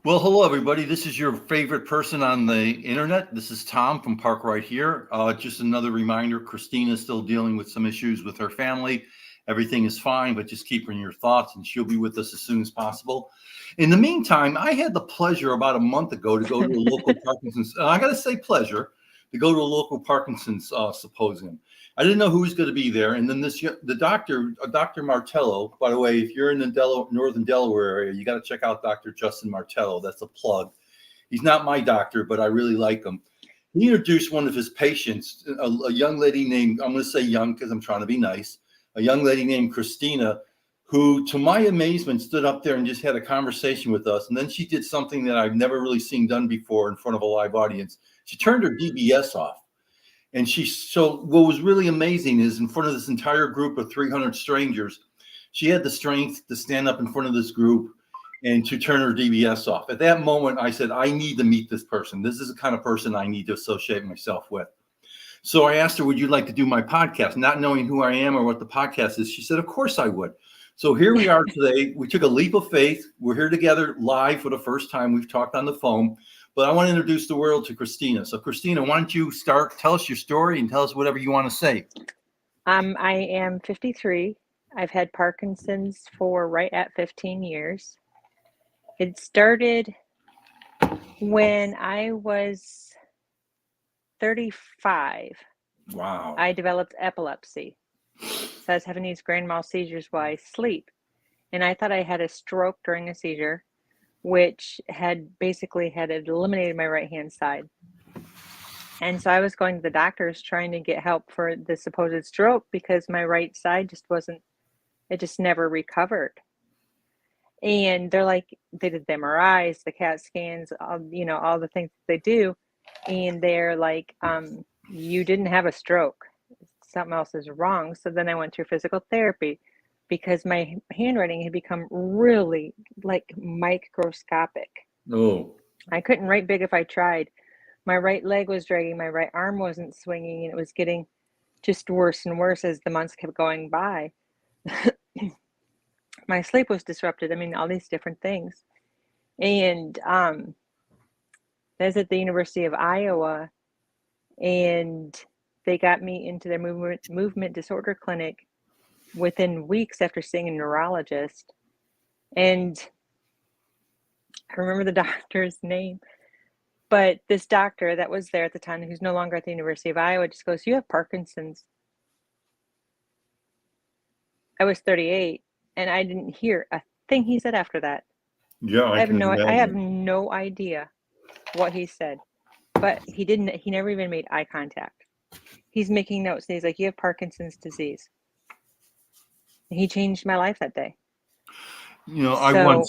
Well, hello, everybody. This is your favorite person on the internet. This is Tom from Park Right Here. Just another reminder, Christina is still dealing with some issues with her family. Everything is fine, but just keep her in your thoughts, and she'll be with us as soon as possible. In the meantime, I had the pleasure about a month ago to go to a local Parkinson's, I got to say pleasure, to go to a local Parkinson's symposium. I didn't know who was going to be there. And then the doctor, Dr. Martello, by the way, if you're in the northern Delaware area, you got to check out Dr. Justin Martello. That's a plug. He's not my doctor, but I really like him. He introduced one of his patients, a young lady named, I'm going to say young because I'm trying to be nice, a young lady named Christina, who, to my amazement, stood up there and just had a conversation with us. And then she did something that I've never really seen done before in front of a live audience. She turned her DBS off. And so what was really amazing is in front of this entire group of 300 strangers, she had the strength to stand up in front of this group and to turn her DBS off. At that moment, I said, I need to meet this person. This is the kind of person I need to associate myself with. So I asked her, would you like to do my podcast? Not knowing who I am or what the podcast is, she said, of course I would. So here we are today. We took a leap of faith. We're here together live for the first time. We've talked on the phone. But I want to introduce the world to Christina. So Christina, why don't you tell us your story and tell us whatever you want to say. I am 53. I've had Parkinson's for right at 15 years. It started when I was 35. Wow. I developed epilepsy. So I was having these grand mal seizures while I sleep. And I thought I had a stroke during a seizure, which had eliminated my right hand side. And so I was going to the doctors trying to get help for the supposed stroke because my right side it just never recovered. And they're like, they did the MRIs, the CAT scans, all the things they do. And they're like, you didn't have a stroke. Something else is wrong. So then I went through physical therapy because my handwriting had become really like microscopic. Oh. I couldn't write big if I tried. My right leg was dragging, my right arm wasn't swinging, and it was getting just worse and worse as the months kept going by. My sleep was disrupted. I mean, all these different things. And I was at the University of Iowa, and they got me into their movement disorder clinic within weeks after seeing a neurologist. And I remember the doctor's name. But this doctor that was there at the time, who's no longer at the University of Iowa, just goes, you have Parkinson's. I was 38, and I didn't hear a thing he said after that. Yeah, I have no idea what he said, but he never even made eye contact. He's making notes, and he's like, you have Parkinson's disease. And he changed my life that day. Mine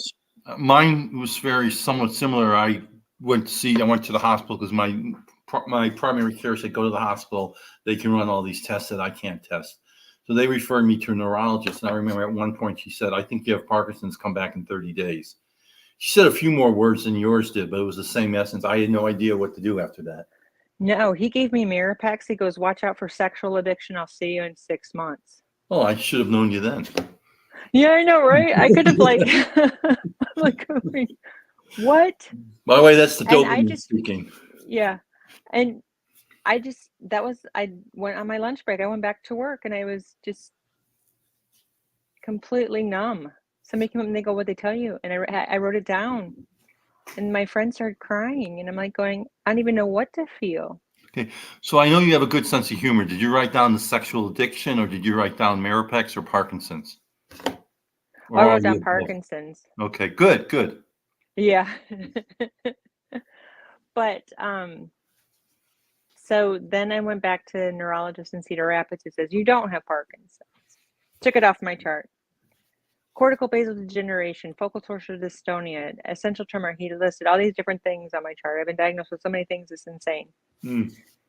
was somewhat similar. I went to the hospital because my primary care said, go to the hospital. They can run all these tests that I can't test. So they referred me to a neurologist. And I remember at one point she said, I think you have Parkinson's, come back in 30 days. She said a few more words than yours did, but it was the same essence. I had no idea what to do after that. No, he gave me Mirapex. He goes, watch out for sexual addiction. I'll see you in 6 months. Oh, I should have known you then. Yeah, I know, right? I could have what? By the way, that's the dopamine speaking. Yeah. And I went on my lunch break. I went back to work and I was just completely numb. Somebody came up and they go, what'd they tell you? And I wrote it down, and my friend started crying, and I'm like going, I don't even know what to feel. Okay. So I know you have a good sense of humor. Did you write down the sexual addiction, or did you write down Mirapex or Parkinson's? Or I wrote down Parkinson's. Okay, good. Yeah. But so then I went back to a neurologist in Cedar Rapids who says, you don't have Parkinson's. Took it off my chart. Cortical basal degeneration, focal torsion dystonia, essential tremor. He listed all these different things on my chart. I've been diagnosed with so many things, it's insane.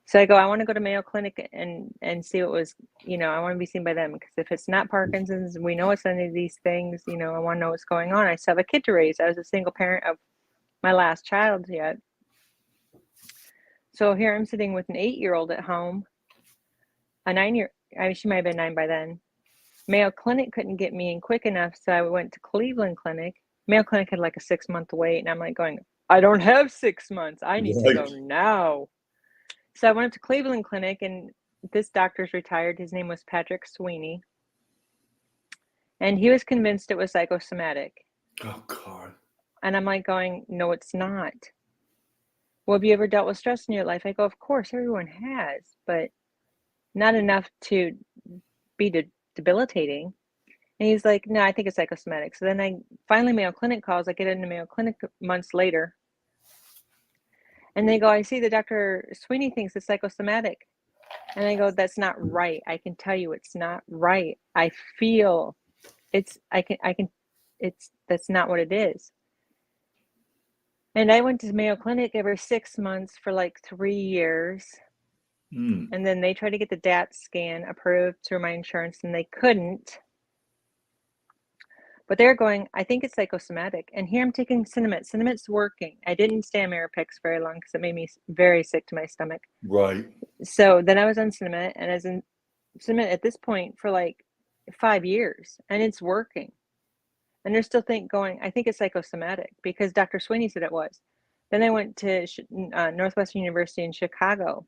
So I go, I want to go to Mayo Clinic and see what was, I want to be seen by them, because if it's not Parkinson's, we know it's any of these things, I want to know what's going on. I still have a kid to raise. I was a single parent of my last child yet. So here I'm sitting with an 8-year-old at home, she might have been 9 by then. Mayo Clinic couldn't get me in quick enough, so I went to Cleveland Clinic, Mayo Clinic had like a 6-month wait, and I'm like going, I don't have 6 months. I need to go Right. now. So I went up to Cleveland Clinic, and this doctor's retired. His name was Patrick Sweeney. And he was convinced it was psychosomatic. Oh, God. And I'm like going, no, it's not. Well, have you ever dealt with stress in your life? I go, of course, everyone has, but not enough to be debilitating. And he's like, no, I think it's psychosomatic. So then I finally, Mayo Clinic calls. I get into Mayo Clinic months later. And they go, I see the Dr. Sweeney thinks it's psychosomatic. And I go, that's not right. I can tell you it's not right. I feel it's, that's not what it is. And I went to Mayo Clinic every 6 months for like 3 years. Mm. And then they tried to get the DAT scan approved through my insurance, and they couldn't. But they're going, I think it's psychosomatic. And here I'm taking Cinemet. Cinemet's working. I didn't stay on Maripix very long because it made me very sick to my stomach. Right. So then I was on Cinemet, and I was in Cinemet at this point for like 5 years, and it's working. And they're still going, I think it's psychosomatic because Dr. Sweeney said it was. Then I went to Northwestern University in Chicago.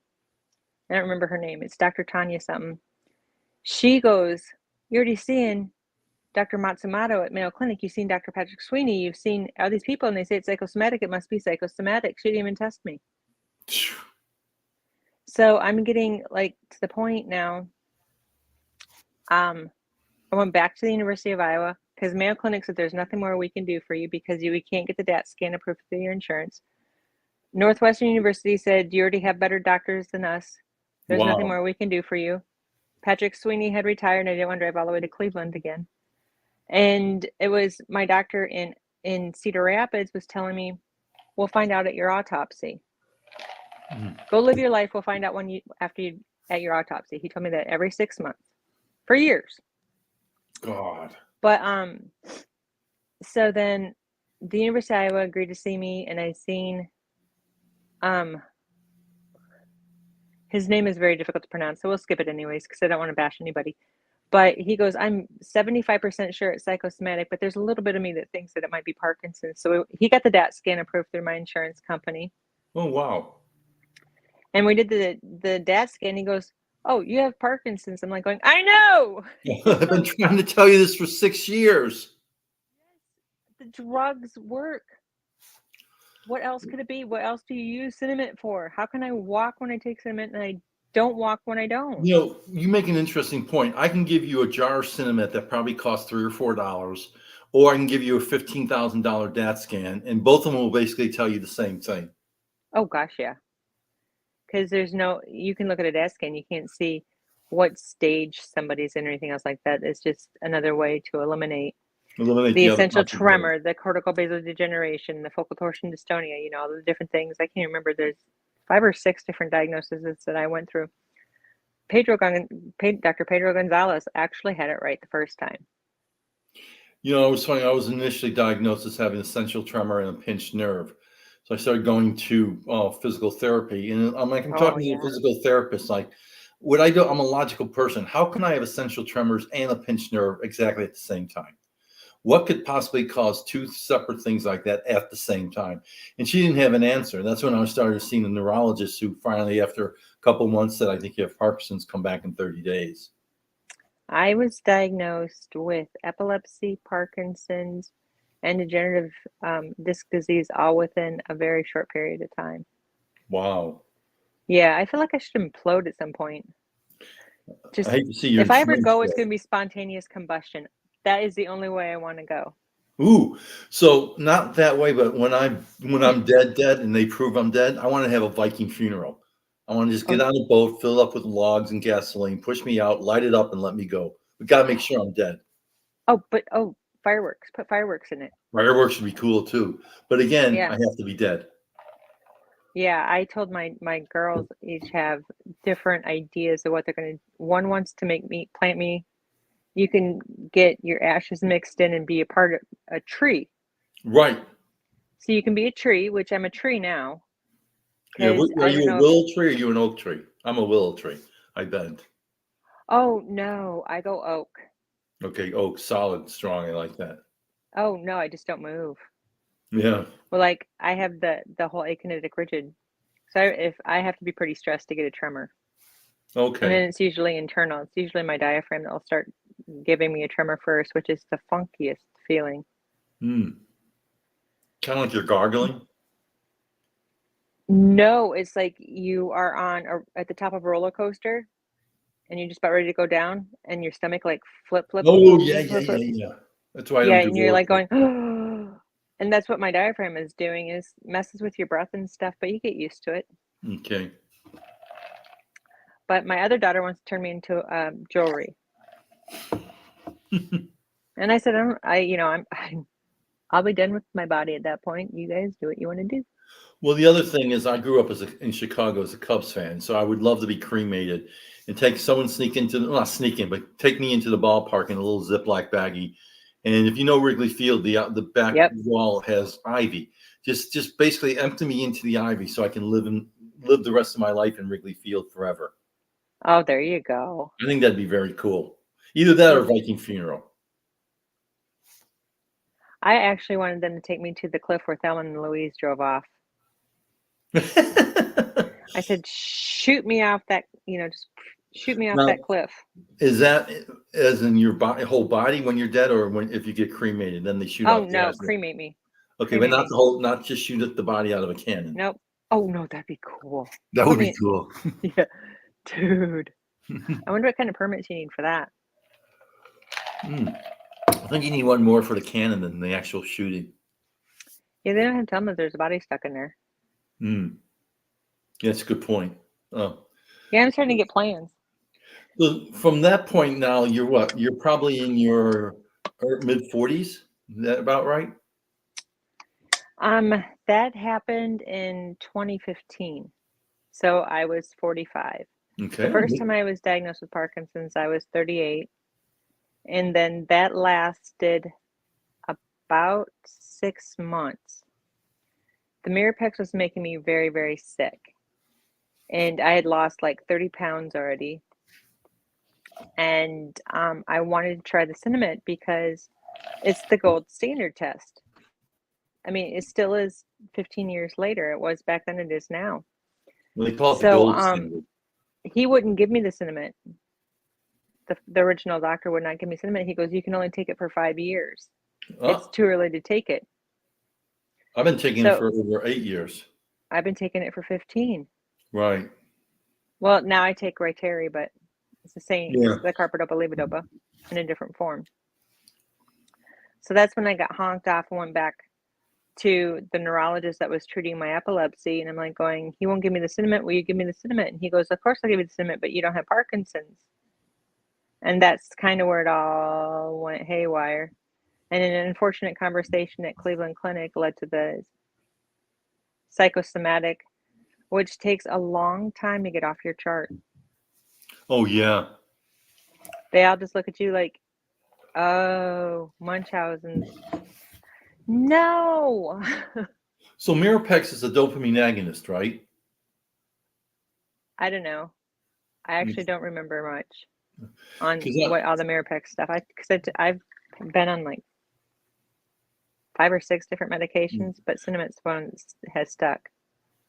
I don't remember her name. It's Dr. Tanya something. She goes, you're already seeing Dr. Matsumoto at Mayo Clinic. You've seen Dr. Patrick Sweeney. You've seen all these people, and they say it's psychosomatic. It must be psychosomatic. She didn't even test me. So I'm getting like to the point now. I went back to the University of Iowa because Mayo Clinic said there's nothing more we can do for you because we can't get the DAT scan approved through your insurance. Northwestern University said you already have better doctors than us. There's nothing more we can do for you. Patrick Sweeney had retired, and I didn't want to drive all the way to Cleveland again. And it was my doctor in Cedar Rapids was telling me, we'll find out at your autopsy. Go live your life. We'll find out at your autopsy. He told me that every 6 months for years. God. But so then the University of Iowa agreed to see me, and I seen his name is very difficult to pronounce, so we'll skip it anyways because I don't want to bash anybody. But he goes, I'm 75% sure it's psychosomatic, but there's a little bit of me that thinks that it might be Parkinson's. So he got the DAT scan approved through my insurance company. Oh, wow. And we did the DAT scan. He goes, oh, you have Parkinson's. I'm like going, I know. I've been trying to tell you this for 6 years. The drugs work. What else could it be? What else do you use Cinemet for? How can I walk when I take Cinemet and I don't walk when I don't? You know, you make an interesting point. I can give you a jar of Cinemet that probably costs $3 or $4, or I can give you a $15,000 DAT scan, and both of them will basically tell you the same thing. Oh gosh, yeah. Because you can look at a DAT scan, you can't see what stage somebody's in or anything else like that. It's just another way to eliminate the essential tremor, the cortical basal degeneration, the focal torsion dystonia, all the different things. I can't remember. There's 5 or 6 different diagnoses that I went through. Dr. Pedro Gonzalez actually had it right the first time. It was funny. I was initially diagnosed as having essential tremor and a pinched nerve. So I started going to physical therapy. And I'm talking to a physical therapist, like, what I do, I'm a logical person. How can I have essential tremors and a pinched nerve exactly at the same time? What could possibly cause 2 separate things like that at the same time? And she didn't have an answer. That's when I started seeing a neurologist who finally, after a couple of months, said, I think you have Parkinson's, come back in 30 days. I was diagnosed with epilepsy, Parkinson's, and degenerative disc disease all within a very short period of time. Wow. Yeah, I feel like I should implode at some point. I hate to see your if I ever go, it's going to be spontaneous combustion. That is the only way I want to go. Ooh, so not that way, but when I'm dead, and they prove I'm dead, I want to have a Viking funeral. I want to just get on a boat, fill it up with logs and gasoline, push me out, light it up, and let me go. We got to make sure I'm dead. Fireworks. Put fireworks in it. Fireworks would be cool too. But again, I have to be dead. Yeah, I told my girls each have different ideas of what they're going to. One wants to plant me. You can get your ashes mixed in and be a part of a tree. Right. So you can be a tree, which I'm a tree now. Yeah, are you a willow tree or are you an oak tree? I'm a willow tree. I bend. Oh, no, I go oak. Okay, oak, solid, strong. I like that. Oh no, I just don't move. Yeah. Well, like I have the whole aconitic rigid, so if I have to be pretty stressed to get a tremor, and Okay. then it's usually internal. It's usually my diaphragm that'll start giving me a tremor first, which is the funkiest feeling. Hmm. Kind of like you're gargling. No, it's like you are at the top of a roller coaster, and you're just about ready to go down, and your stomach like flip, flip, flip, Oh, flip, yeah, flip, yeah, flip, yeah, flip. yeah. That's why I Yeah, don't do and you're like vortex. going, and that's what my diaphragm is doing, is messes with your breath and stuff, but you get used to it. Okay. But my other daughter wants to turn me into jewelry, and I said, I'll be done with my body at that point. You guys do what you want to do. Well, the other thing is, I grew up in Chicago as a Cubs fan, so I would love to be cremated and take someone sneak into well, not sneak in, but take me into the ballpark in a little Ziploc baggie. And if you know Wrigley Field, the back Yep. wall has ivy. Just basically empty me into the ivy so I can live the rest of my life in Wrigley Field forever. Oh, there you go. I think that'd be very cool. Either that or Well, Viking funeral. I actually wanted them to take me to the cliff where Thelma and Louise drove off. I said, shoot me off that, just shoot me off Now, that cliff. is that as in your whole body when you're dead, or when if you get cremated, then they shoot Oh off the no, ashes? cremate me. Okay, but Cremate not me. the whole, not just shoot at the body out of a cannon. Nope. Oh no, that'd be cool. That Put would be me, cool. yeah, dude. I wonder what kind of permits you need for that. I think you need one more for the cannon than the actual shooting. Yeah, they don't have to tell me there's a body stuck in there. Yeah, that's a good point. Oh, Yeah, I'm starting to get plans. so from that point now, you're what? You're probably in your mid 40s. Is that about right? That happened in 2015. So I was 45. The Okay. first time I was diagnosed with Parkinson's, I was 38. And then that lasted about 6 months. The Mirapex was making me very, very sick. And I had lost like 30 pounds already. And I wanted to try the Cinnamate because it's the gold standard test. I mean, it still is 15 years later. It was back then, it is now. Well, they call it the So gold standard. he wouldn't give me the Cinnamate. The original doctor would not give me Cinnamate. He goes, you can only take it for 5 years. It's Oh, too early to take it. I've been taking it So for over 8 years. I've been taking it for 15. Right. Well, now I take Rytary, but it's the same. Yeah. It's the carbidopa levodopa in a different form. So that's when I got honked off and went back to the neurologist that was treating my epilepsy. And I'm like going, he won't give me the Cinnamate. Will you give me the Cinnamate? And he goes, of course I'll give you the Cinnamate, but you don't have Parkinson's. And that's kind of where it all went haywire. And an unfortunate conversation at Cleveland Clinic led to the psychosomatic, which takes a long time to get off your chart. Oh, yeah. They all just look at you like, oh, Munchausen's. No. So Mirapex is a dopamine agonist, right? I don't know. I actually don't remember much on Because what all the Mirapex stuff. I've been on like 5 or 6 different medications, but Cinnamone's one has stuck.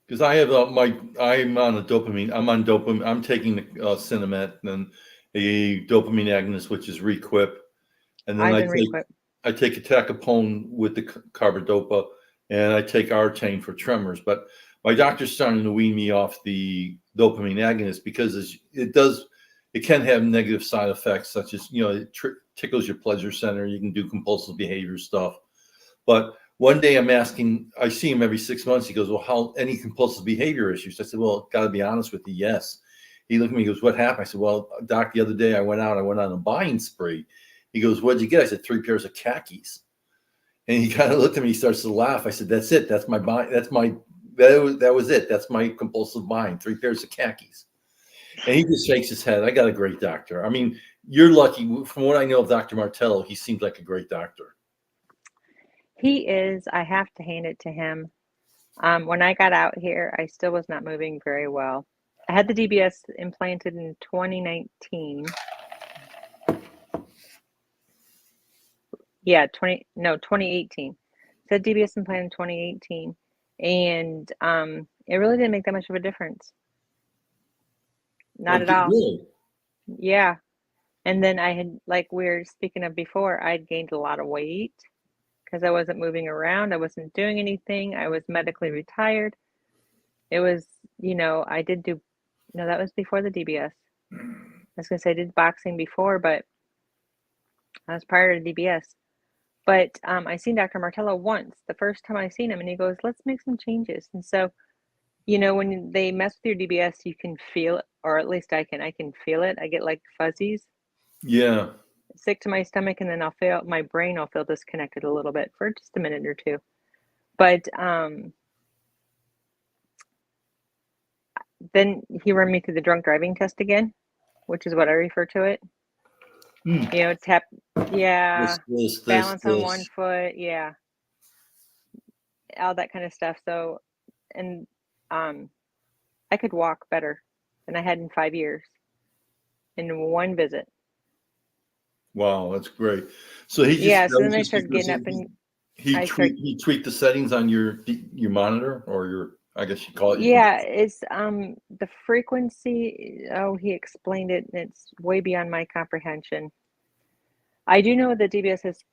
Because I have I'm on a dopamine. I'm on dopamine. I'm taking the Cinemet and a dopamine agonist, which is Requip, and then I've been Requip. I take Atacapone with the carbidopa, and I take Artane for tremors. But my doctor's starting to wean me off the dopamine agonist because it can have negative side effects such as it tickles your pleasure center. You can do compulsive behavior stuff, but one day I see him every 6 months. He goes, well, how any compulsive behavior issues? I said, well, got to be honest with you. Yes. He looked at me, he goes, what happened? I said, well, doc, the other day I went on a buying spree. He goes, what'd you get? I said, 3 pairs of khakis. And he kind of looked at me, he starts to laugh. I said, that's it. That was it. That's my compulsive buying, 3 pairs of khakis. And he just shakes his head. I got a great doctor. I mean, you're lucky. From what I know of Dr. Martello, he seems like a great doctor. He is. I have to hand it to him. When I got out here, I still was not moving very well. I had the DBS implanted in 2019. 2018. So DBS implant in 2018, and it really didn't make that much of a difference. Not at all. Really? Yeah. And then I had, like we were speaking of before, I'd gained a lot of weight because I wasn't moving around. I wasn't doing anything. I was medically retired. It was, I did do, no, that was before the DBS. I was going to say I did boxing before, but I was prior to DBS. But I seen Dr. Martello once, the first time I seen him, and he goes, let's make some changes. And so, when they mess with your DBS, you can feel it, or at least I can feel it. I get like fuzzies, Yeah. sick to my stomach, and then my brain will feel disconnected a little bit for just a minute or two. But then he ran me through the drunk driving test again, which is what I refer to it. Tap, yeah, balance on one foot, yeah, all that kind of stuff. So, and I could walk better than I had in 5 years in one visit. Wow, that's great. So he just Yeah, so then I started getting up and he tweaked the settings on your monitor, or your, I guess you call it. Yeah, it's the frequency. Oh, he explained it, and it's way beyond my comprehension. I do know that DBS has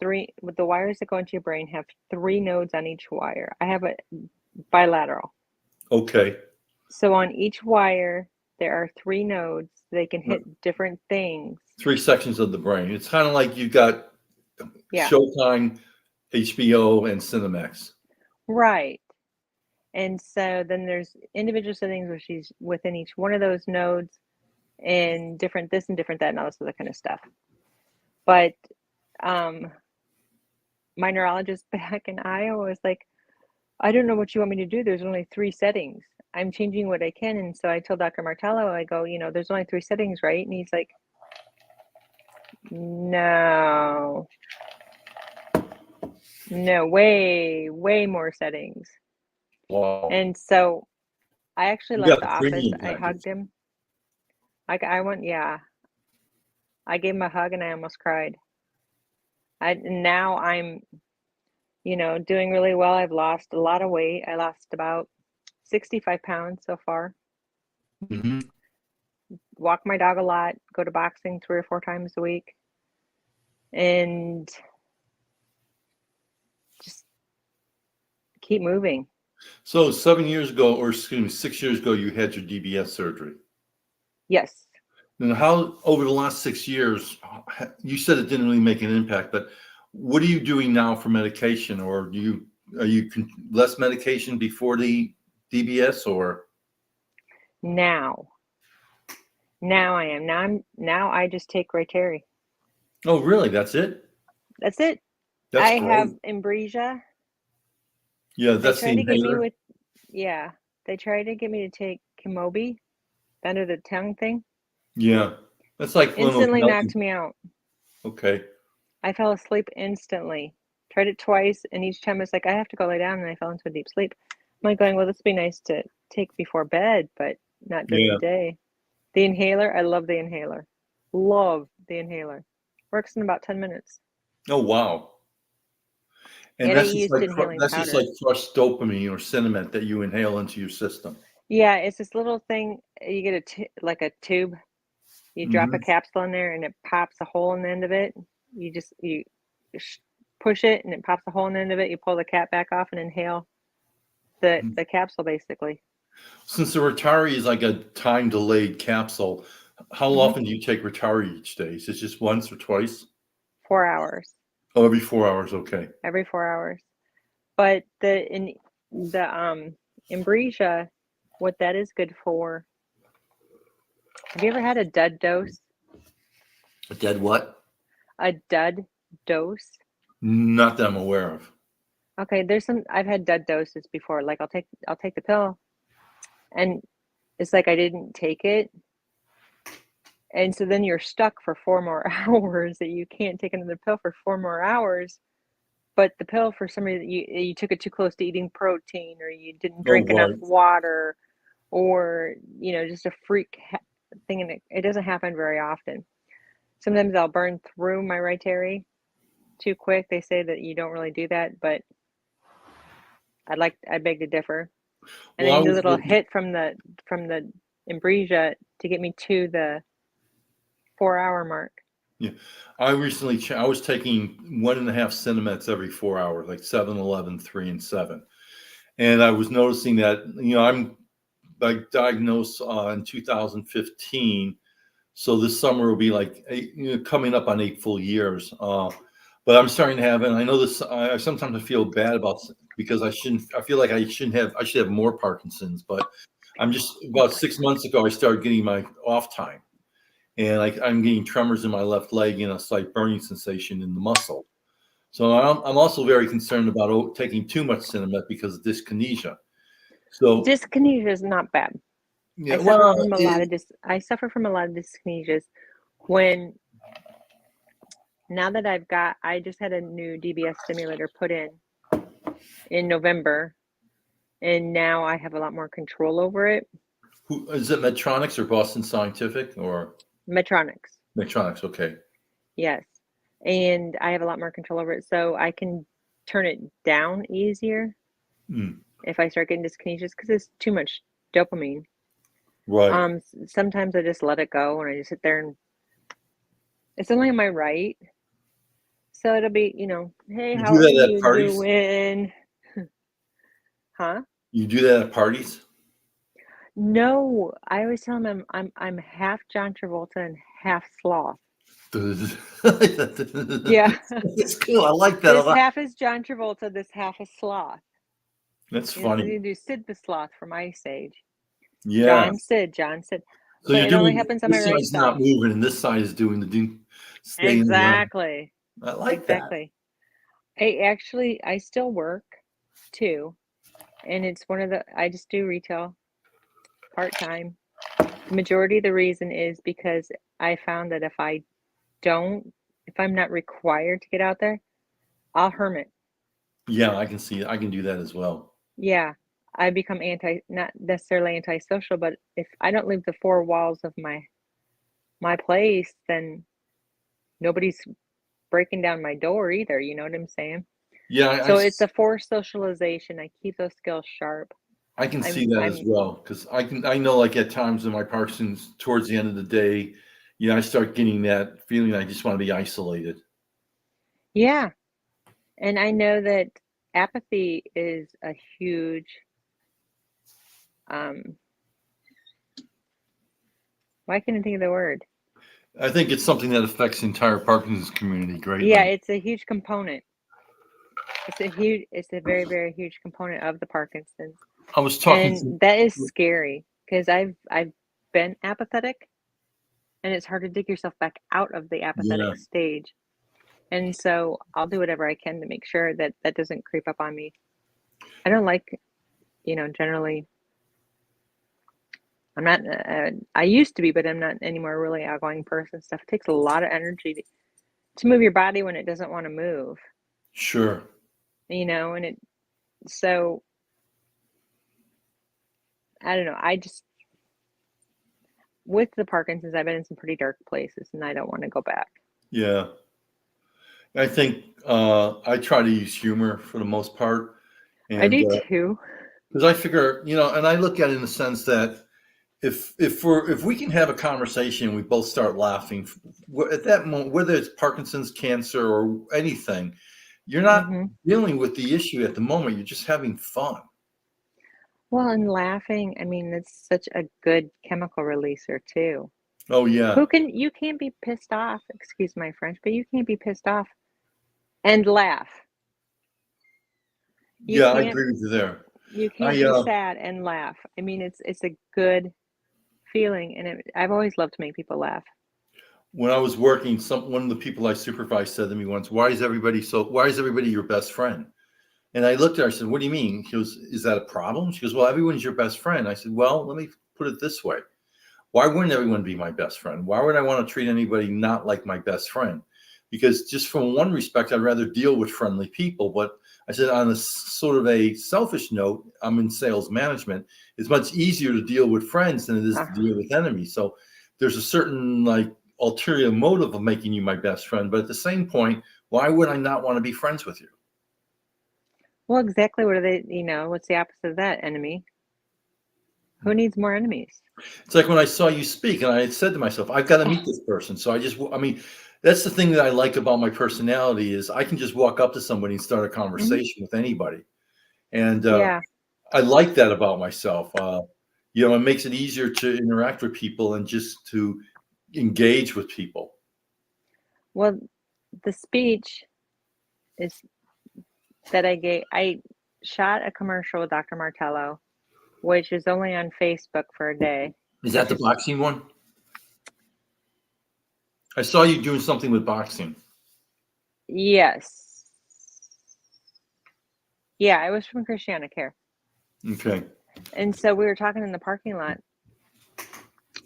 with the wires that go into your brain have 3 nodes on each wire. I have a bilateral. Okay. So on each wire, there are 3 nodes. They can hit different things. 3 sections of the brain. It's kind of like you've got Showtime, HBO, and Cinemax. Right. And so then there's individual settings where she's within each one of those nodes, and different this and different that and all this other kind of stuff. But my neurologist back in Iowa was like, I don't know what you want me to do. There's only 3 settings. I'm changing what I can. And so I told Dr. Martello, I go, there's only 3 settings, right? And he's like, no, way more settings. Wow. And so I actually left the office. I hugged him. I went, yeah. I gave him a hug and I almost cried. Now I'm, doing really well. I've lost a lot of weight. I lost about 65 pounds so far. Mm-hmm. Walk my dog a lot, go to boxing 3 or 4 times a week, and just keep moving. So 7 years ago, or excuse me, 6 years ago, you had your DBS surgery. Yes. And how, over the last 6 years, you said it didn't really make an impact, but what are you doing now for medication? Or are you less medication before the DBS, or? Now I am. Now I just take Rytary. Oh, really? That's it? That's it. That's I great. have Ambrosia. Yeah, that's the inhaler. They tried to get me to take Kimobi, under the tongue thing. Yeah, that's like instantly knocked me out. Okay. I fell asleep instantly. Tried it twice, and each time it's like I have to go lay down, and I fell into a deep sleep. I'm like going, well, this would be nice to take before bed, but not during the day. The inhaler, I love the inhaler. Love the inhaler. Works in about 10 minutes. Oh, wow. And that's just like crushed dopamine or cinnamon that you inhale into your system. Yeah, it's this little thing. You get like a tube. You drop a capsule in there, and it pops a hole in the end of it. You push it, and it pops a hole in the end of it. You pull the cap back off and inhale the capsule, basically. Since the Rytary is like a time-delayed capsule, how often do you take Rytary each day? Is it just once or twice? 4 hours. Oh, every 4 hours. Okay. Every 4 hours. But the Ambrosia, what that is good for. Have you ever had a dud dose? A dead what? A dud dose? Not that I'm aware of. Okay, I've had dud doses before. Like I'll take the pill, and it's like I didn't take it. And so then you're stuck for 4 more hours that you can't take another pill for 4 more hours. But the pill, for some reason, you took it too close to eating protein, or you didn't drink enough water, or, just a freak thing. And it doesn't happen very often. Sometimes I'll burn through my Rytary, too quick. They say that you don't really do that, but I beg to differ. And Well, I I need a was little hit from the Ambrosia to get me to the 4-hour mark. yeah. I recently I was taking 1.5 Cinemeds every 4 hours, like 7, 11, 3, and 7. And I was noticing that, I'm like diagnosed in 2015. So this summer will be like coming up on 8 full years. But I'm starting to have, and I know this, I sometimes feel bad about because I feel like I should have more Parkinson's, but about 6 months ago, I started getting my off time. And I'm getting tremors in my left leg and a slight burning sensation in the muscle. So I'm also very concerned about taking too much Cinemet because of dyskinesia. So Dyskinesia is not bad. yeah, I suffer from a lot of dyskinesias. Now that I just had a new DBS stimulator put in November, and now I have a lot more control over it. who is it? Medtronics or Boston Scientific or Medtronics. Medtronics? Okay. Yes. And I have a lot more control over it, so I can turn it down easier if I start getting dyskinesias because it's too much dopamine. Right. Sometimes I just let it go and I just sit there, and it's only on my right. So it'll be, hey, You how do are that at you parties? doing? Huh? You do that at parties? No, I always tell them I'm half John Travolta and half sloth. Yeah. It's cool. I like that a This lot. half is John Travolta, this half is sloth. That's So funny. you do Sid the Sloth from Ice Age. Yeah. John Sid. So But you're it only doing happens on my this right side's not side. moving and this side is doing staying in line. Exactly. I like that. Exactly. I still work too. And it's I just do retail part-time. The majority of the reason is because I found that if I'm not required to get out there, I'll hermit. Yeah, I can see it. I can do that as well. Yeah, I become not necessarily antisocial, but if I don't leave the four walls of my place, then nobody's breaking down my door either. You know what I'm saying? Yeah, So it's a forced socialization. I keep those skills sharp. I can see that as well because I know like at times in my Parkinson's towards the end of the day, I start getting that feeling I just want to be isolated. Yeah, and I know that apathy is a huge why can't I think of the word? I think it's something that affects the entire Parkinson's community greatly. Yeah, it's a huge component. It's a very, very huge component of the Parkinson's. I was talking And that is scary because I've been apathetic, and it's hard to dig yourself back out of the apathetic stage. And so I'll do whatever I can to make sure that doesn't creep up on me. I don't like, generally, I'm not, I used to be, but I'm not anymore a really outgoing person. Stuff takes a lot of energy to move your body when it doesn't want to move. Sure. And so I don't know. With the Parkinson's, I've been in some pretty dark places and I don't want to go back. Yeah. I think I try to use humor for the most part. And, I do too. Because I figure, and I look at it in the sense that if we can have a conversation, we both start laughing at that moment, whether it's Parkinson's, cancer, or anything, you're not dealing with the issue at the moment. You're just having fun. Well, and laughing, I mean, it's such a good chemical releaser too. Oh yeah. You can't be pissed off, excuse my French, but you can't be pissed off and laugh. Yeah, I agree with you there. You can't be sad and laugh. I mean, it's a good feeling, and I've always loved to make people laugh. When I was working, one of the people I supervised said to me once, why is everybody your best friend? And I looked at her, I said, what do you mean? She goes, is that a problem? She goes, well, everyone's your best friend. I said, well, let me put it this way. Why wouldn't everyone be my best friend? Why would I want to treat anybody not like my best friend? Because just from one respect, I'd rather deal with friendly people. But I said, on a sort of a selfish note, I'm in sales management. It's much easier to deal with friends than it is to deal with enemies. So there's a certain ulterior motive of making you my best friend. But at the same point, Why would I not want to be friends with you? Well, exactly. What are they, what's the opposite of that? Enemy. Who needs more enemies? It's like when I saw you speak, and I had said to myself, I've got to meet this person. So I mean, that's the thing that I like about my personality is I can just walk up to somebody and start a Mhm. conversation with anybody. And Yeah. I like that about myself. It makes it easier to interact with people and just to engage with people. Well, the speech is that I shot a commercial with Dr. Martello, which is only on Facebook for a day, Is that which the is, boxing one? I saw you doing something with boxing. yes. Yeah, I was from Christiana Care. Okay. And so we were talking in the parking lot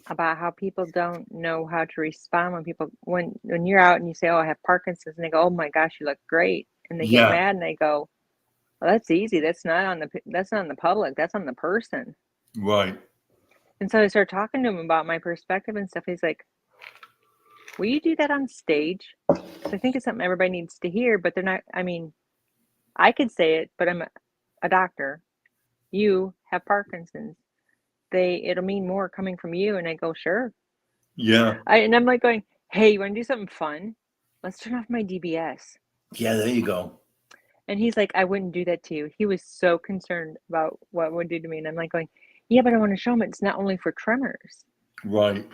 about how people don't know how to respond when you're out and you say, "Oh, I have Parkinson's," and they go, "Oh my gosh, you look great," and they get Yeah. mad and they go, "Well, that's easy. That's not on the public. That's on the person." Right. And so I started talking to him about my perspective and stuff. He's like, "Will you do that on stage?" So I think it's something everybody needs to hear, but they're not. I mean, I could say it, but I'm a doctor. You have Parkinson's. It'll mean more coming from you. And I go, sure. Yeah. And I'm like going, hey, you want to do something fun? Let's turn off my DBS. Yeah. There you go. And he's like, I wouldn't do that to you. He was so concerned about what it would do to me. And I'm like going, yeah, but I want to show him it's not only for tremors. Right.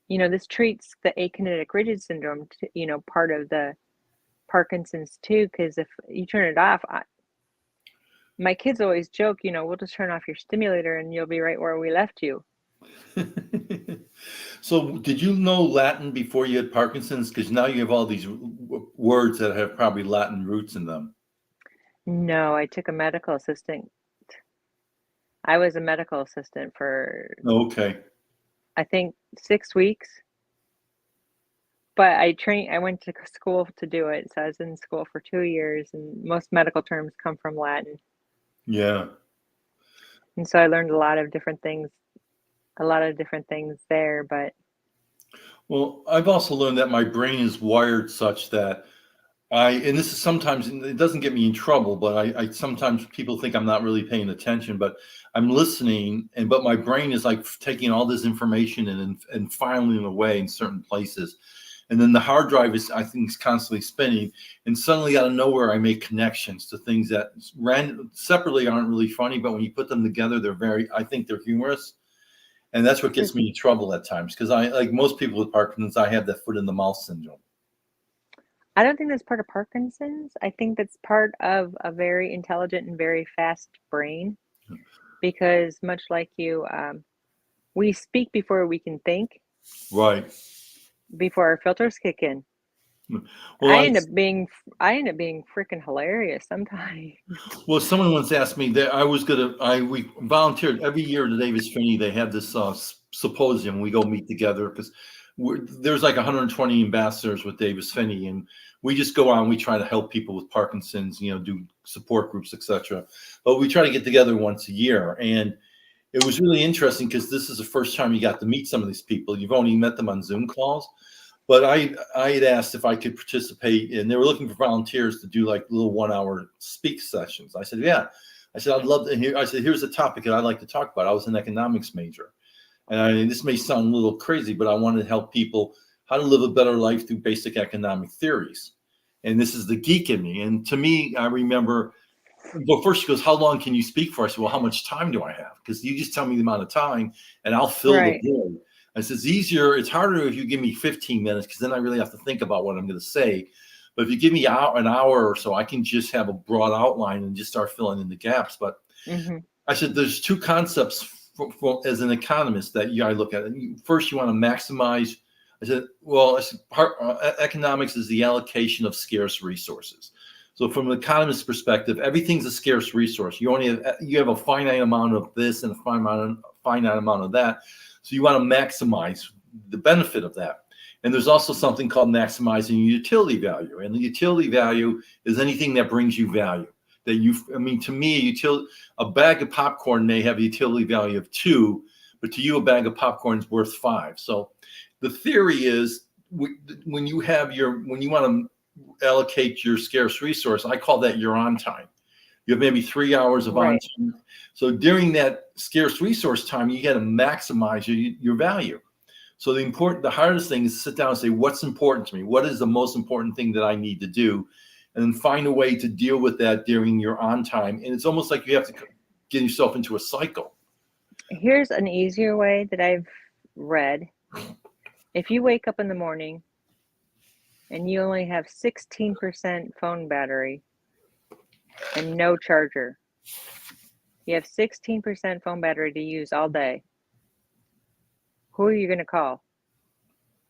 This treats the akinetic rigid syndrome, part of the Parkinson's too, because if you turn it off, my kids always joke, we'll just turn off your stimulator and you'll be right where we left you. So, did you know Latin before you had Parkinson's? Because now you have all these words that have probably Latin roots in them. No, I took a medical assistant. I was a medical assistant for, Okay. I think, 6 weeks. But I went to school to do it. So I was in school for 2 years, and most medical terms come from Latin. Yeah. And so I learned a lot of different things there. But Well, I've also learned that my brain is wired such that and this is sometimes, and it doesn't get me in trouble, but I sometimes people think I'm not really paying attention, but I'm listening, but my brain is like taking all this information and filing it away in certain places. And then the hard drive I think, is constantly spinning. And suddenly out of nowhere, I make connections to things that separately aren't really funny, but when you put them together, I think they're humorous. And that's what gets me in trouble at times. Because like most people with Parkinson's, I have that foot in the mouth syndrome. I don't think that's part of Parkinson's. I think that's part of a very intelligent and very fast brain, because much like you, we speak before we can think, Right. before our filters kick in. Well, I end up being freaking hilarious sometimes. well, someone once asked me that we volunteered every year to Davis Finney. They have this symposium. We go meet together because there's like 120 ambassadors with Davis Finney, and we just go out and we try to help people with Parkinson's, do support groups, etc. But we try to get together once a year. And it was really interesting because this is the first time you got to meet some of these people. You've only met them on Zoom calls. But I had asked if I could participate, and they were looking for volunteers to do like little 1 hour speak sessions. I said, yeah. I said, I'd love to hear. I said, here's a topic that I'd like to talk about. I was an economics major. And this may sound a little crazy, but I wanted to help people how to live a better life through basic economic theories. And this is the geek in me. And to me, I remember, well, first she goes, how long can you speak for? I said, well, how much time do I have? Because you just tell me the amount of time and I'll fill the Right. void. I said, it's harder if you give me 15 minutes because then I really have to think about what I'm going to say. But if you give me an hour or so, I can just have a broad outline and just start filling in the gaps. But I said, there's two concepts as an economist that I look at. First, you want to maximize. I said, well, economics is the allocation of scarce resources. So from an economist's perspective, everything's a scarce resource. You have a finite amount of this and a finite amount of that. So you want to maximize the benefit of that. And there's also something called maximizing utility value. And the utility value is anything that brings you value. To me, a bag of popcorn may have a utility value of 2, but to you, a bag of popcorn is worth 5. So the theory is when you want to allocate your scarce resource. I call that your on time. You have maybe 3 hours of on Right. time. So during that scarce resource time, you got to maximize your value. So the hardest thing is to sit down and say, what's important to me? What is the most important thing that I need to do? And then find a way to deal with that during your on time. And it's almost like you have to get yourself into a cycle. Here's an easier way that I've read. If you wake up in the morning and you only have 16% phone battery and no charger, you have 16% phone battery to use all day. Who are you going to call?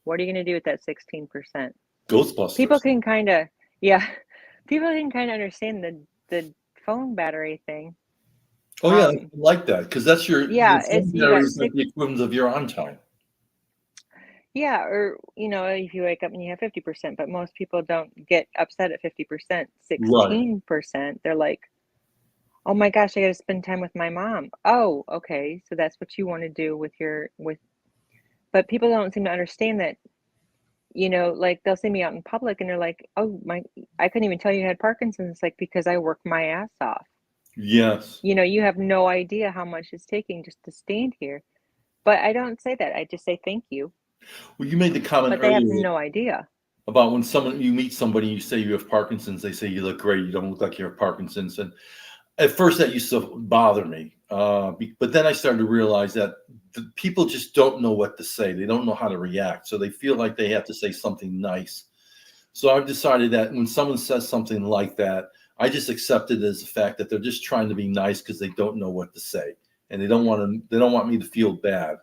What are you going to do with that 16%? Ghostbusters. People can kind of understand the phone battery thing. Oh yeah, I like that, because that's your phone you battery got is like the equivalent of your on time. Yeah, or if you wake up and you have 50%, but most people don't get upset at 50%. 16%, they're like, oh my gosh, I got to spend time with my mom. Oh, okay, so that's what you want to do but people don't seem to understand that. Like they'll see me out in public and they're like, oh I couldn't even tell you had Parkinson's. It's like, because I work my ass off. Yes. You have no idea how much it's taking just to stand here. But I don't say that. I just say thank you. Well, you made the comment But they have earlier no idea. about when you meet somebody, you say you have Parkinson's, they say you look great, you don't look like you have Parkinson's. And at first that used to bother me. But then I started to realize that the people just don't know what to say. They don't know how to react. So they feel like they have to say something nice. So I've decided that when someone says something like that, I just accept it as the fact that they're just trying to be nice because they don't know what to say. And they don't want me to feel bad.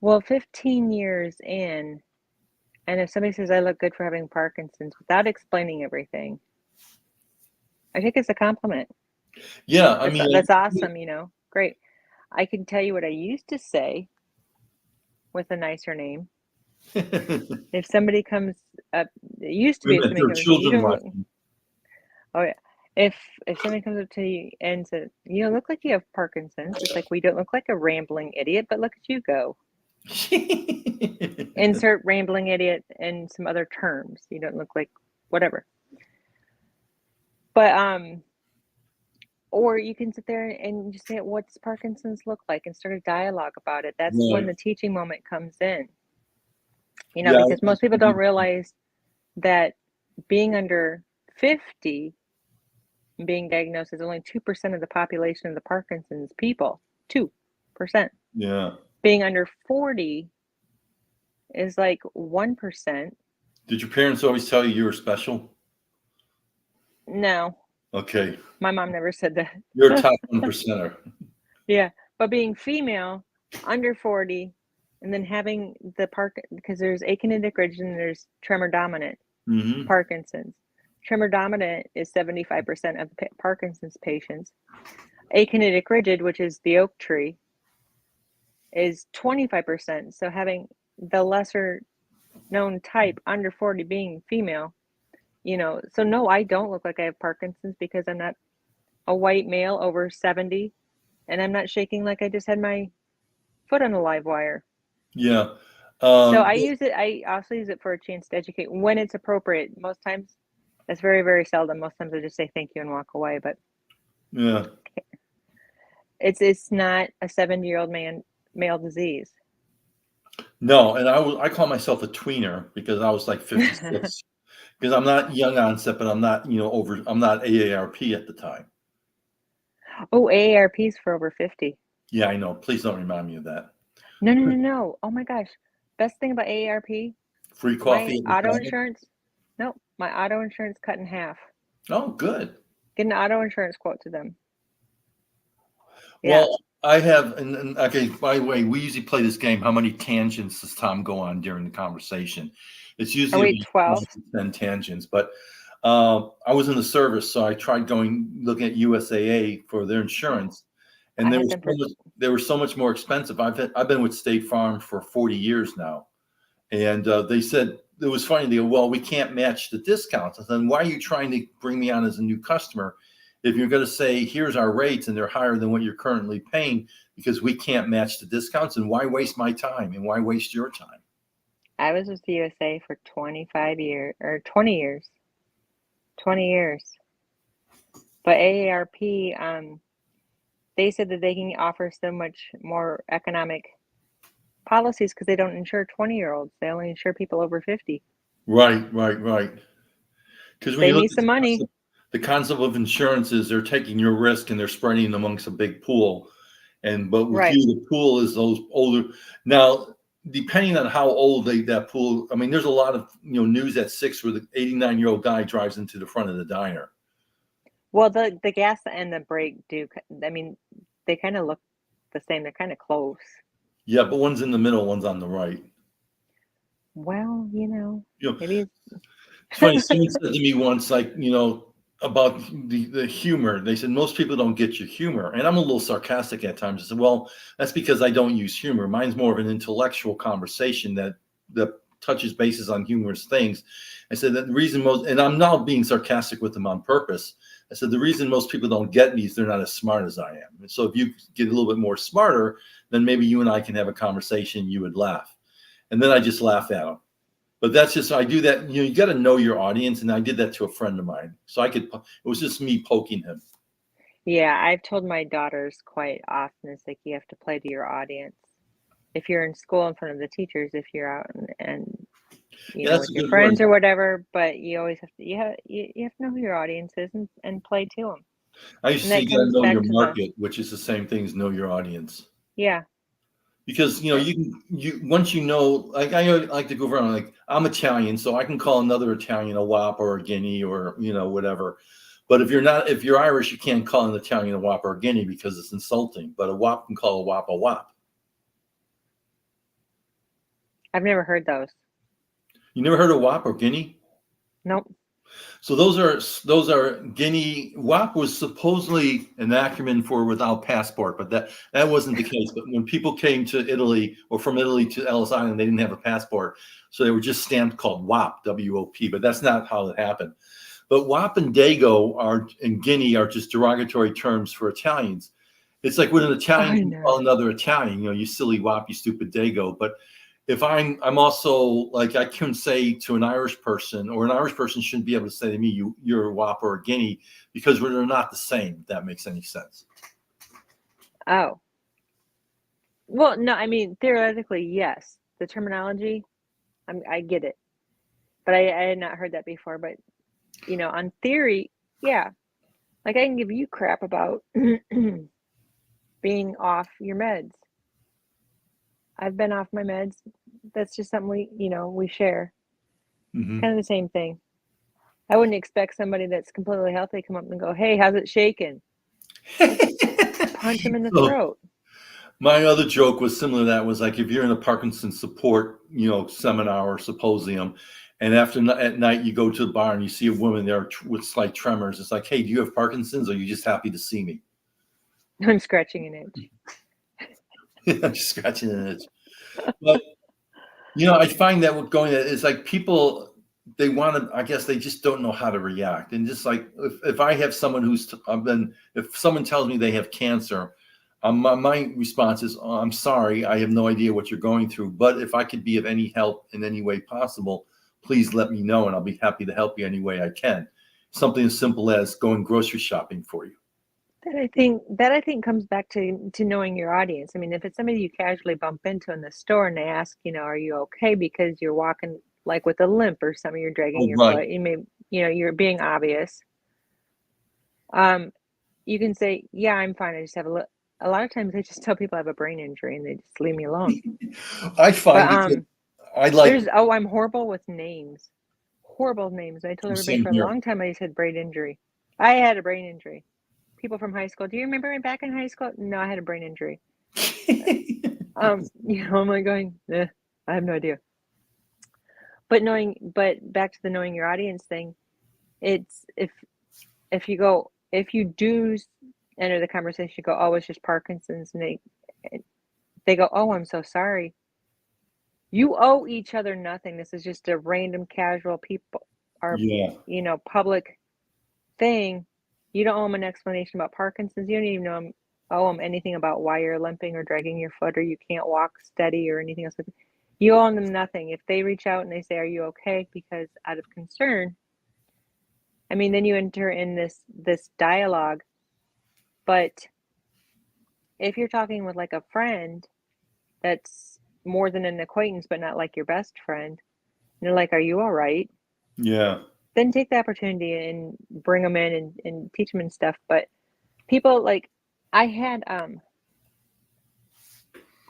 Well, 15 years in, and if somebody says I look good for having Parkinson's without explaining everything, I think it's a compliment. Yeah, I mean, that's awesome, great. I can tell you what I used to say with a nicer name. If somebody comes up, it used to be if somebody comes up, you don't look. Oh yeah. If somebody comes up to you and says, you don't look like you have Parkinson's, it's like, we don't look like a rambling idiot, but look at you go. Insert rambling idiot and some other terms. You don't look like whatever. But or you can sit there and just say, what's Parkinson's look like, and start a dialogue about it. That's when the teaching moment comes in. Because most people don't realize that being under 50 and being diagnosed is only 2% of the population of the Parkinson's people. 2%. Yeah. Being under 40 is like 1%. Did your parents always tell you were special? No. Okay. My mom never said that. You're a top 1%er. Yeah. But being female, under 40, and then having because there's achingenic rigid and there's tremor dominant Parkinson's. Tremor dominant is 75% of the Parkinson's patients. Achingenic rigid, which is the oak tree, is 25%. So having the lesser known type under 40 being female, so no, I don't look like I have Parkinson's because I'm not a white male over 70, and I'm not shaking like I just had my foot on a live wire. Yeah. So I also use it for a chance to educate when it's appropriate. Most times, that's very, very seldom. Most times I just say thank you and walk away. But yeah, it's not a 70-year-old male disease. No, and I call myself a tweener because I was like 56. Because I'm not young onset, but I'm not I'm not AARP at the time. Oh, AARP is for over 50. Yeah, I know. Please don't remind me of that. No. Oh my gosh. Best thing about AARP? Free coffee. My auto insurance? No, my auto insurance cut in half. Oh, good. Get an auto insurance quote to them. Yeah. Well, I have, and okay, by the way, we usually play this game. How many tangents does Tom go on during the conversation? It's usually 12 to 10 tangents, but I was in the service, so I tried looking at USAA for their insurance, and they were so much more expensive. I've been with State Farm for 40 years now, and they said it was funny. They go, well, we can't match the discounts. I said, why are you trying to bring me on as a new customer if you're going to say here's our rates and they're higher than what you're currently paying, because we can't match the discounts? And why waste my time and why waste your time? I was with the USA for 25 years or 20 years. 20 years. But AARP, they said that they can offer so much more economic policies because they don't insure 20-year-olds. They only insure people over 50. Right. Because when you Save look me at some money. the concept of insurance is they're taking your risk and they're spreading it amongst a big pool. But with Right. you, the pool is those older. Now, depending on how old that pool, I mean, there's a lot of news at 6 where the 89-year-old guy drives into the front of the diner. Well, the gas and the brake do. I mean, they kind of look the same. They're kind of close. Yeah, but one's in the middle, one's on the right. Well, You know, maybe it's funny. Someone said to me once, like, about the humor. They said most people don't get your humor, and I'm a little sarcastic at times. I said, well, that's because I don't use humor. Mine's more of an intellectual conversation that touches bases on humorous things. I said that the reason and I'm now being sarcastic with them on purpose. I said the reason most people don't get me is they're not as smart as I am. And so if you get a little bit more smarter, then maybe you and I can have a conversation. You would laugh, and then I just laugh at them. But that's just, I do that. You got to know your audience. And I did that to a friend of mine. So it was just me poking him. Yeah, I've told my daughters quite often, it's like you have to play to your audience. If you're in school in front of the teachers, if you're out and Yeah, that's with a your good word. friends or whatever, but you always have to, you have to know who your audience is and play to them. I used to And say that you got to comes know back your to market, which is the same thing as know your audience. yeah. Because you once like I like to go around, like I'm Italian, so I can call another Italian a wop or a guinea or whatever. But if you're Irish, you can't call an Italian a wop or a guinea because it's insulting. But a wop can call a wop a wop. I've never heard those. You never heard of wop or guinea? Nope. So those are Guinea. WAP was supposedly an acronym for without passport, but that wasn't the case. But when people came to Italy or from Italy to Ellis Island, they didn't have a passport, so they were just stamped called WAP, W-O-P. But that's not how it happened. But WAP and Dago and Guinea are just derogatory terms for Italians. It's like when an Italian I can know. call another Italian, you silly WAP, you stupid Dago. But if I'm also like, I can say to an Irish person, or an Irish person shouldn't be able to say to me, you're a wop or a guinea, because they're not the same, if that makes any sense. Oh. Well, no, I mean, theoretically, yes. The terminology, I get it. But I had not heard that before. But, on theory, yeah. Like I can give you crap about being off your meds. I've been off my meds. That's just something we share. Mm-hmm. Kind of the same thing. I wouldn't expect somebody that's completely healthy to come up and go, "Hey, how's it shaking?" Punch him in the throat. My other joke was similar to that, was like, if you're in a Parkinson's support, seminar or symposium, and at night you go to the bar and you see a woman there with slight tremors, it's like, hey, do you have Parkinson's, or are you just happy to see me? I'm scratching an itch. I'm just scratching an itch. But I find that what going is like, people, they want to, I guess they just don't know how to react. And just like, if I have someone if someone tells me they have cancer, my response is, oh, I'm sorry, I have no idea what you're going through, but if I could be of any help in any way possible, please let me know, and I'll be happy to help you any way I can. Something as simple as going grocery shopping for you. That I think comes back to knowing your audience. I mean, if it's somebody you casually bump into in the store and they ask, are you okay because you're walking like with a limp or something, you're dragging your Right. foot, you may, you're being obvious. You can say, yeah, I'm fine. I just have a lot of times I just tell people I have a brain injury and they just leave me alone. I find But I like I'm horrible with names. Horrible names. I told everybody same for a here. long time I said brain injury. I had a brain injury. People from high school, do you remember me back in high school? No, I had a brain injury. I'm like going, I have no idea. But back to the knowing your audience thing, it's if you do enter the conversation, you go, oh, it's just Parkinson's, and they go, oh, I'm so sorry. You owe each other nothing. This is just a random casual people public thing. You don't owe them an explanation about Parkinson's. You don't even owe them anything about why you're limping or dragging your foot or you can't walk steady or anything else. You owe them nothing. If they reach out and they say, "Are you okay?" because out of concern, I mean, then you enter in this dialogue. But if you're talking with like a friend that's more than an acquaintance, but not like your best friend, and they're like, "Are you all right?" Yeah. Then take the opportunity and bring them in and teach them and stuff. But people like, I had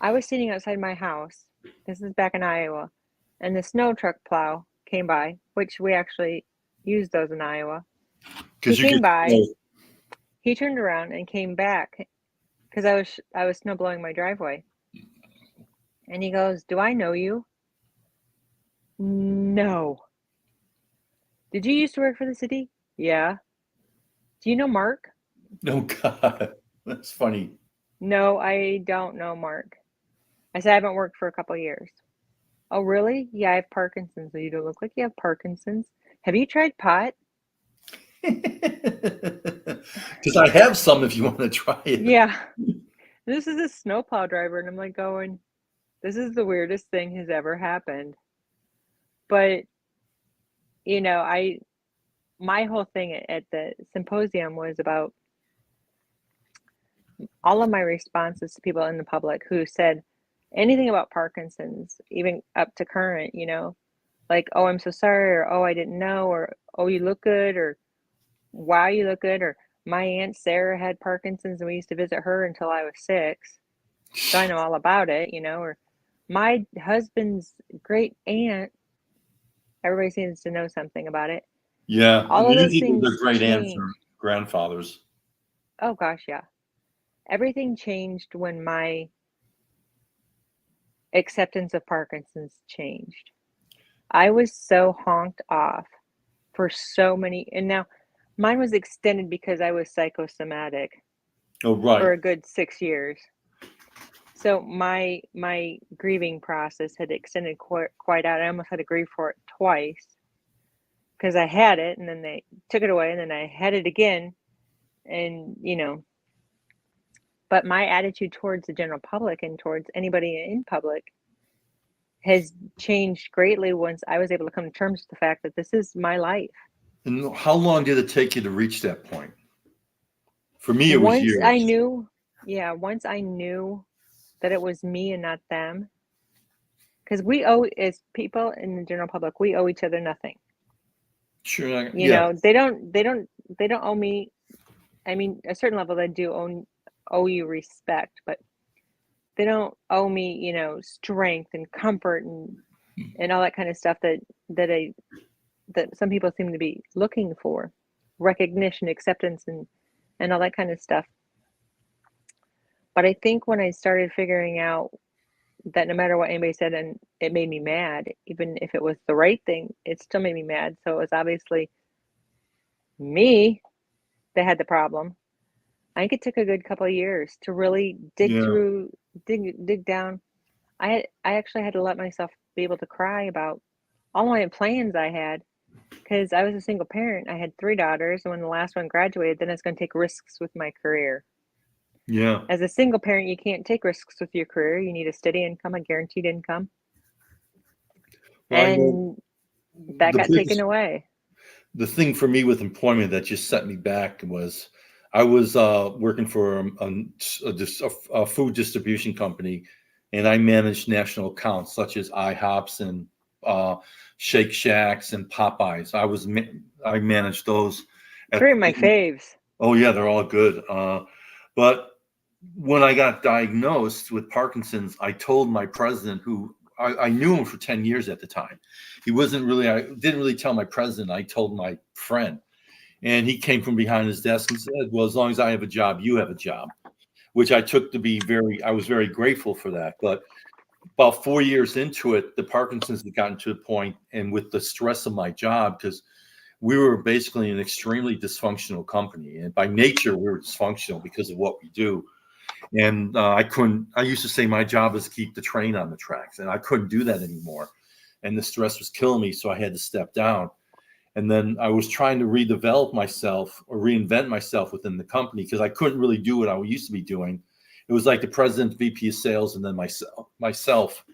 I was sitting outside my house. This is back in Iowa, and the snow truck plow came by, which we actually use those in Iowa. He Because you came get, by, he turned around and came back because I was snow blowing my driveway. And he goes, "Do I know you?" "No." "Did you used to work for the city?" "Yeah." "Do you know Mark?" oh God, that's funny. "No, I don't know Mark." I said, "I haven't worked for a couple years." "Oh, really?" "Yeah, I have Parkinson's." "So you don't look like you have Parkinson's." "Have you tried pot?" Because I have some if you want to try it. Yeah. This is a snowplow driver, and I'm like going, this is the weirdest thing has ever happened. But, you know, my whole thing at the symposium was about all of my responses to people in the public who said anything about Parkinson's, even up to current, like, "Oh, I'm so sorry," or "Oh, I didn't know," or "Oh, you look good," or "Wow, you look good," or "My Aunt Sarah had Parkinson's and we used to visit her until I was 6. So I know all about it," or "My husband's great aunt," everybody seems to know something about it. Yeah, All and of those usually they're things great aunts or changed. grandfathers. Oh gosh, yeah. Everything changed when my acceptance of Parkinson's changed. I was so honked off for so many, and now mine was extended because I was psychosomatic Oh, for right. a good 6 years. So my grieving process had extended quite out. I almost had to grieve for it twice because I had it and then they took it away and then I had it again. And, but my attitude towards the general public and towards anybody in public has changed greatly once I was able to come to terms with the fact that this is my life. And how long did it take you to reach that point? For me, it was Once I years. knew, yeah, once I knew that it was me and not them, because we owe, as people in the general public, we owe each other nothing. Sure. You Yeah. know, they don't owe me. I mean, a certain level, they do owe you respect, but they don't owe me, strength and comfort and all that kind of stuff that that some people seem to be looking for, recognition, acceptance, and all that kind of stuff. But I think when I started figuring out that no matter what anybody said, and it made me mad, even if it was the right thing, it still made me mad. So it was obviously me that had the problem. I think it took a good couple of years to really Yeah. dig down. I actually had to let myself be able to cry about all my plans I had because I was a single parent. I had 3 daughters, and when the last one graduated, then I was going to take risks with my career. Yeah. As a single parent, you can't take risks with your career. You need a steady income, a guaranteed income, Well, I know and that the got taken biggest, away. the thing for me with employment that just set me back was I was working for a food distribution company, and I managed national accounts such as IHOPs and uh, Shake Shacks and Popeyes. I managed those. 3 At of my faves. oh yeah, they're all good. But when I got diagnosed with Parkinson's, I told my president, who I knew him for 10 years at the time. He wasn't really, I didn't really tell my president. I told my friend. And he came from behind his desk and said, "Well, as long as I have a job, you have a job," which I took to be I was very grateful for that. But about 4 years into it, the Parkinson's had gotten to a point, and with the stress of my job, because we were basically an extremely dysfunctional company. And by nature, we were dysfunctional because of what we do. And I used to say my job is to keep the train on the tracks, and I couldn't do that anymore. And the stress was killing me, so I had to step down. And then I was trying to redevelop myself or reinvent myself within the company because I couldn't really do what I used to be doing. It was like the president, VP of sales, and then myself.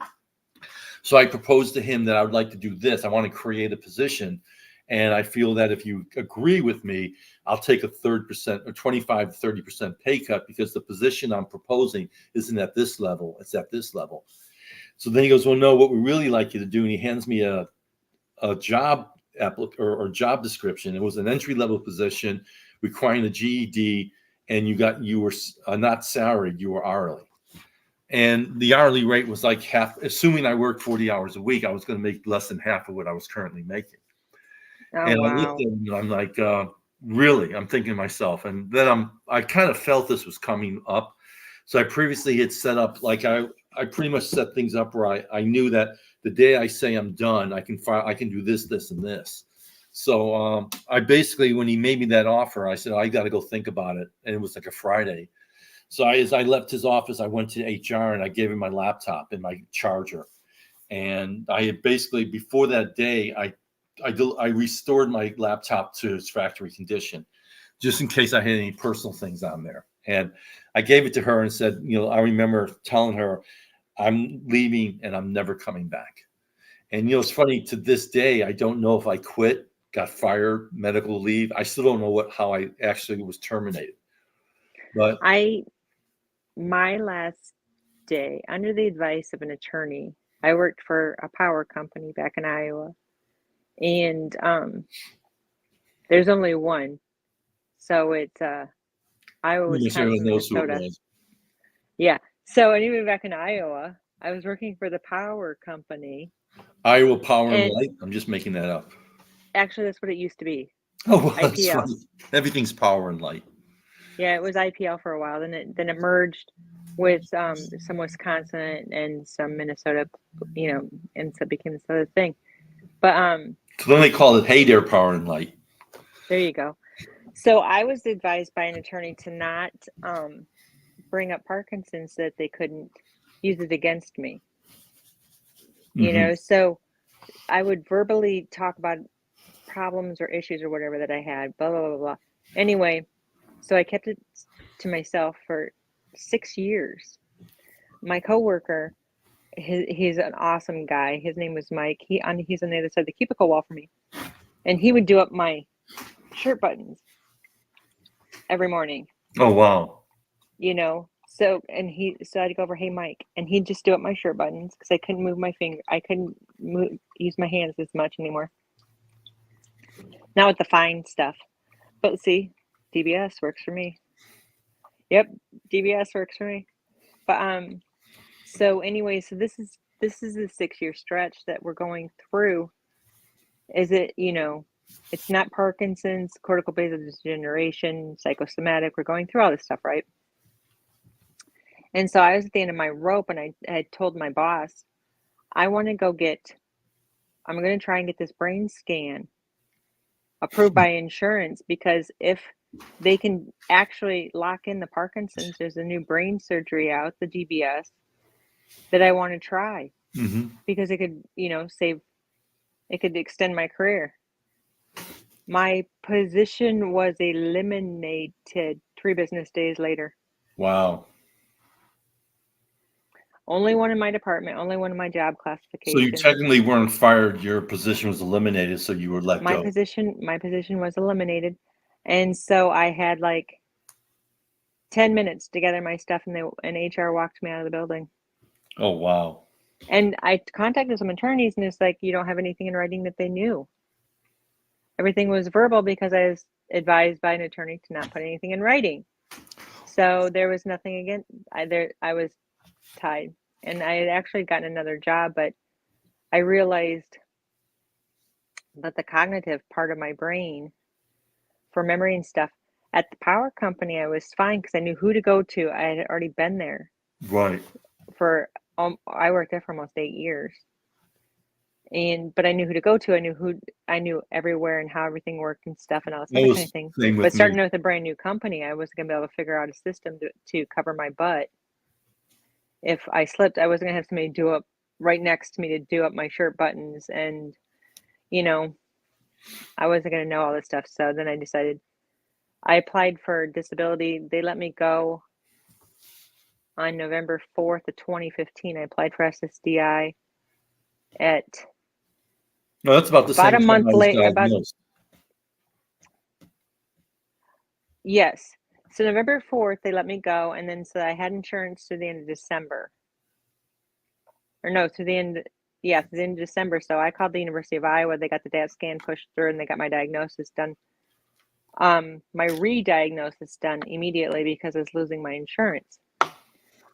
So I proposed to him that I would like to do this. I want to create a position. And I feel that if you agree with me, I'll take a 30% or 25 to 30% pay cut because the position I'm proposing isn't at this level, it's at this level. So then he goes, well, no, what we really like you to do, and he hands me a job or job description. It was an entry level position requiring a GED, and you were not salaried, you were hourly. And the hourly rate was like half, assuming I worked 40 hours a week, I was going to make less than half of what I was currently making. Oh, And I wow. looked at him and I'm like, really? I'm thinking to myself. And then I kind of felt this was coming up. So I previously had set up, like I pretty much set things up where I knew that the day I say I'm done, I can do this, this, and this. So I basically, when he made me that offer, I said, I got to go think about it. And it was like a Friday. So as I left his office, I went to HR and I gave him my laptop and my charger. And I had basically, before that day, I restored my laptop to its factory condition, just in case I had any personal things on there. And I gave it to her and said, I remember telling her, I'm leaving and I'm never coming back. And, it's funny, to this day, I don't know if I quit, got fired, medical leave. I still don't know how I actually was terminated. But My last day, under the advice of an attorney, I worked for a power company back in Iowa. And there's only one. So it's Iowa, everyone Wisconsin, knows who it Minnesota. was. Yeah. So anyway, back in Iowa, I was working for the power company. Iowa Power and And Light. I'm just making that up. actually, that's what it used to be. Oh, well, that's IPL. funny. Everything's power and light. Yeah, it was IPL for a while. Then it merged with some Wisconsin and some Minnesota, and so it became this other thing. But So then they call it Hey There Power and Light. there you go. So I was advised by an attorney to not bring up Parkinson's, so that they couldn't use it against me. So I would verbally talk about problems or issues or whatever that I had, blah, blah, blah, blah. Anyway, so I kept it to myself for 6 years. My coworker, he's an awesome guy. His name was Mike. He's on the other side of the cubicle wall for me. And he would do up my shirt buttons every morning. Oh, wow. So I'd go over, hey, Mike, and he'd just do up my shirt buttons because I couldn't move my finger. I couldn't use my hands as much anymore. Not with the fine stuff. But see, DBS works for me. Yep, DBS works for me. But so anyway, so this is a 6-year stretch that we're going through. Is it, it's not Parkinson's, cortical basal degeneration, psychosomatic. We're going through all this stuff, right? And so I was at the end of my rope, and I had told my boss, I'm going to try and get this brain scan approved by insurance, because if they can actually lock in the Parkinson's, there's a new brain surgery out, the DBS, that I want to try, because it could, it could extend my career. My position was eliminated 3 business days later. Wow. Only one in my department, only one in my job classification. So you technically weren't fired. Your position was eliminated, so you were let go. My position was eliminated. And so I had like 10 minutes to gather my stuff, and HR walked me out of the building. Oh, wow. And I contacted some attorneys, and it's like, you don't have anything in writing that they knew. Everything was verbal because I was advised by an attorney to not put anything in writing. So there was nothing against. I was tied, and I had actually gotten another job, but I realized that the cognitive part of my brain for memory and stuff, at the power company, I was fine because I knew who to go to. I had already been there. Right. I worked there for almost 8 years. But I knew who to go to. I knew everywhere and how everything worked and stuff and all this other kind of thing. But starting with a brand new company, I wasn't gonna be able to figure out a system to cover my butt. If I slipped, I wasn't gonna have somebody do up right next to me to do up my shirt buttons, and I wasn't gonna know all this stuff. So then I decided, I applied for disability. They let me go on November 4th of 2015. I applied for SSDI. at No, that's about the about same a time month I was late. About diagnosed. Yes. So November 4th, they let me go, and then so I had insurance to the end of December. Or no, to the end, yeah, to the end of December. So I called the University of Iowa. They got the DAT scan pushed through, and they got my diagnosis done. My re-diagnosis done immediately because I was losing my insurance.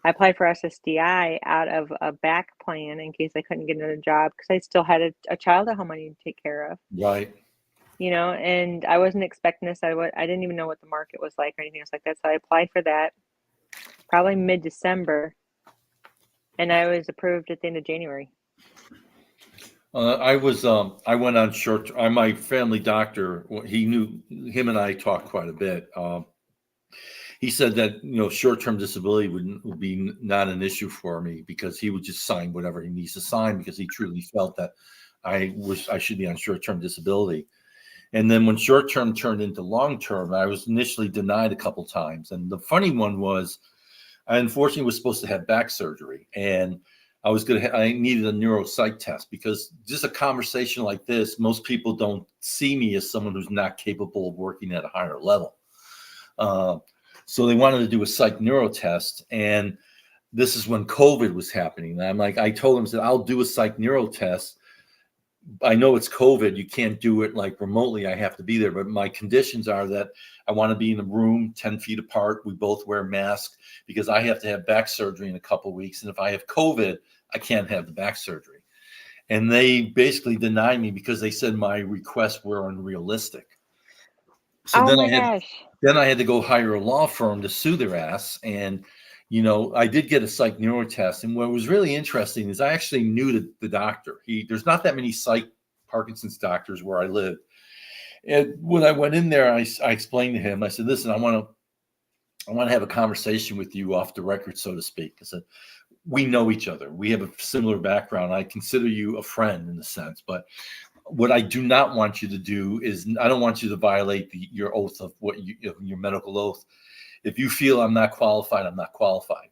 I applied for SSDI out of a back plan in case I couldn't get another job because I still had a child at home I needed to take care of. Right. And I wasn't expecting this. I didn't even know what the market was like or anything else like that. So I applied for that probably mid-December, and I was approved at the end of January. I went on my family doctor, he knew, him and I talked quite a bit. He said that, short-term disability would be not an issue for me because he would just sign whatever he needs to sign because he truly felt that I should be on short-term disability. And then when short-term turned into long-term, I was initially denied a couple times. And the funny one was, I unfortunately was supposed to have back surgery, and I needed a neuropsych test because just a conversation like this, most people don't see me as someone who's not capable of working at a higher level. So they wanted to do a psych neuro test, and this is when COVID was happening. And I told them, I'll do a psych neuro test. I know it's COVID. You can't do it like remotely. I have to be there. But my conditions are that I want to be in a room 10 feet apart. We both wear masks because I have to have back surgery in a couple of weeks. And if I have COVID, I can't have the back surgery. And they basically denied me because they said my requests were unrealistic. So Oh my gosh. then I had to go hire a law firm to sue their ass. And I did get a psych neuro test. And what was really interesting is I actually knew the doctor. There's not that many psych Parkinson's doctors where I live. And when I went in there, I explained to him, I said, listen, I want to have a conversation with you off the record, so to speak. I said, we know each other. We have a similar background. I consider you a friend in a sense, but what I do not want you to do is I don't want you to violate your oath of your medical oath. If you feel I'm not qualified, I'm not qualified.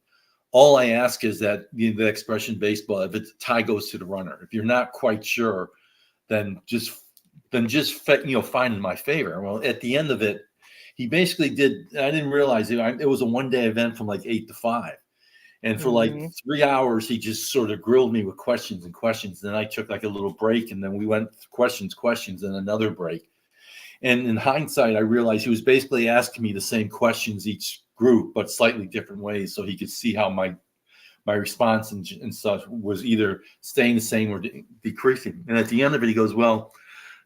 All I ask is that the expression baseball, if it's tie goes to the runner. If you're not quite sure, then just find in my favor. Well, at the end of it, he basically did. I didn't realize it was a one-day event from like 8 to 5. And for like 3 hours, he just sort of grilled me with questions and questions. Then I took like a little break, and then we went questions, and another break. And in hindsight, I realized he was basically asking me the same questions each group, but slightly different ways, so he could see how my response and such was either staying the same or decreasing. And at the end of it, he goes, "Well,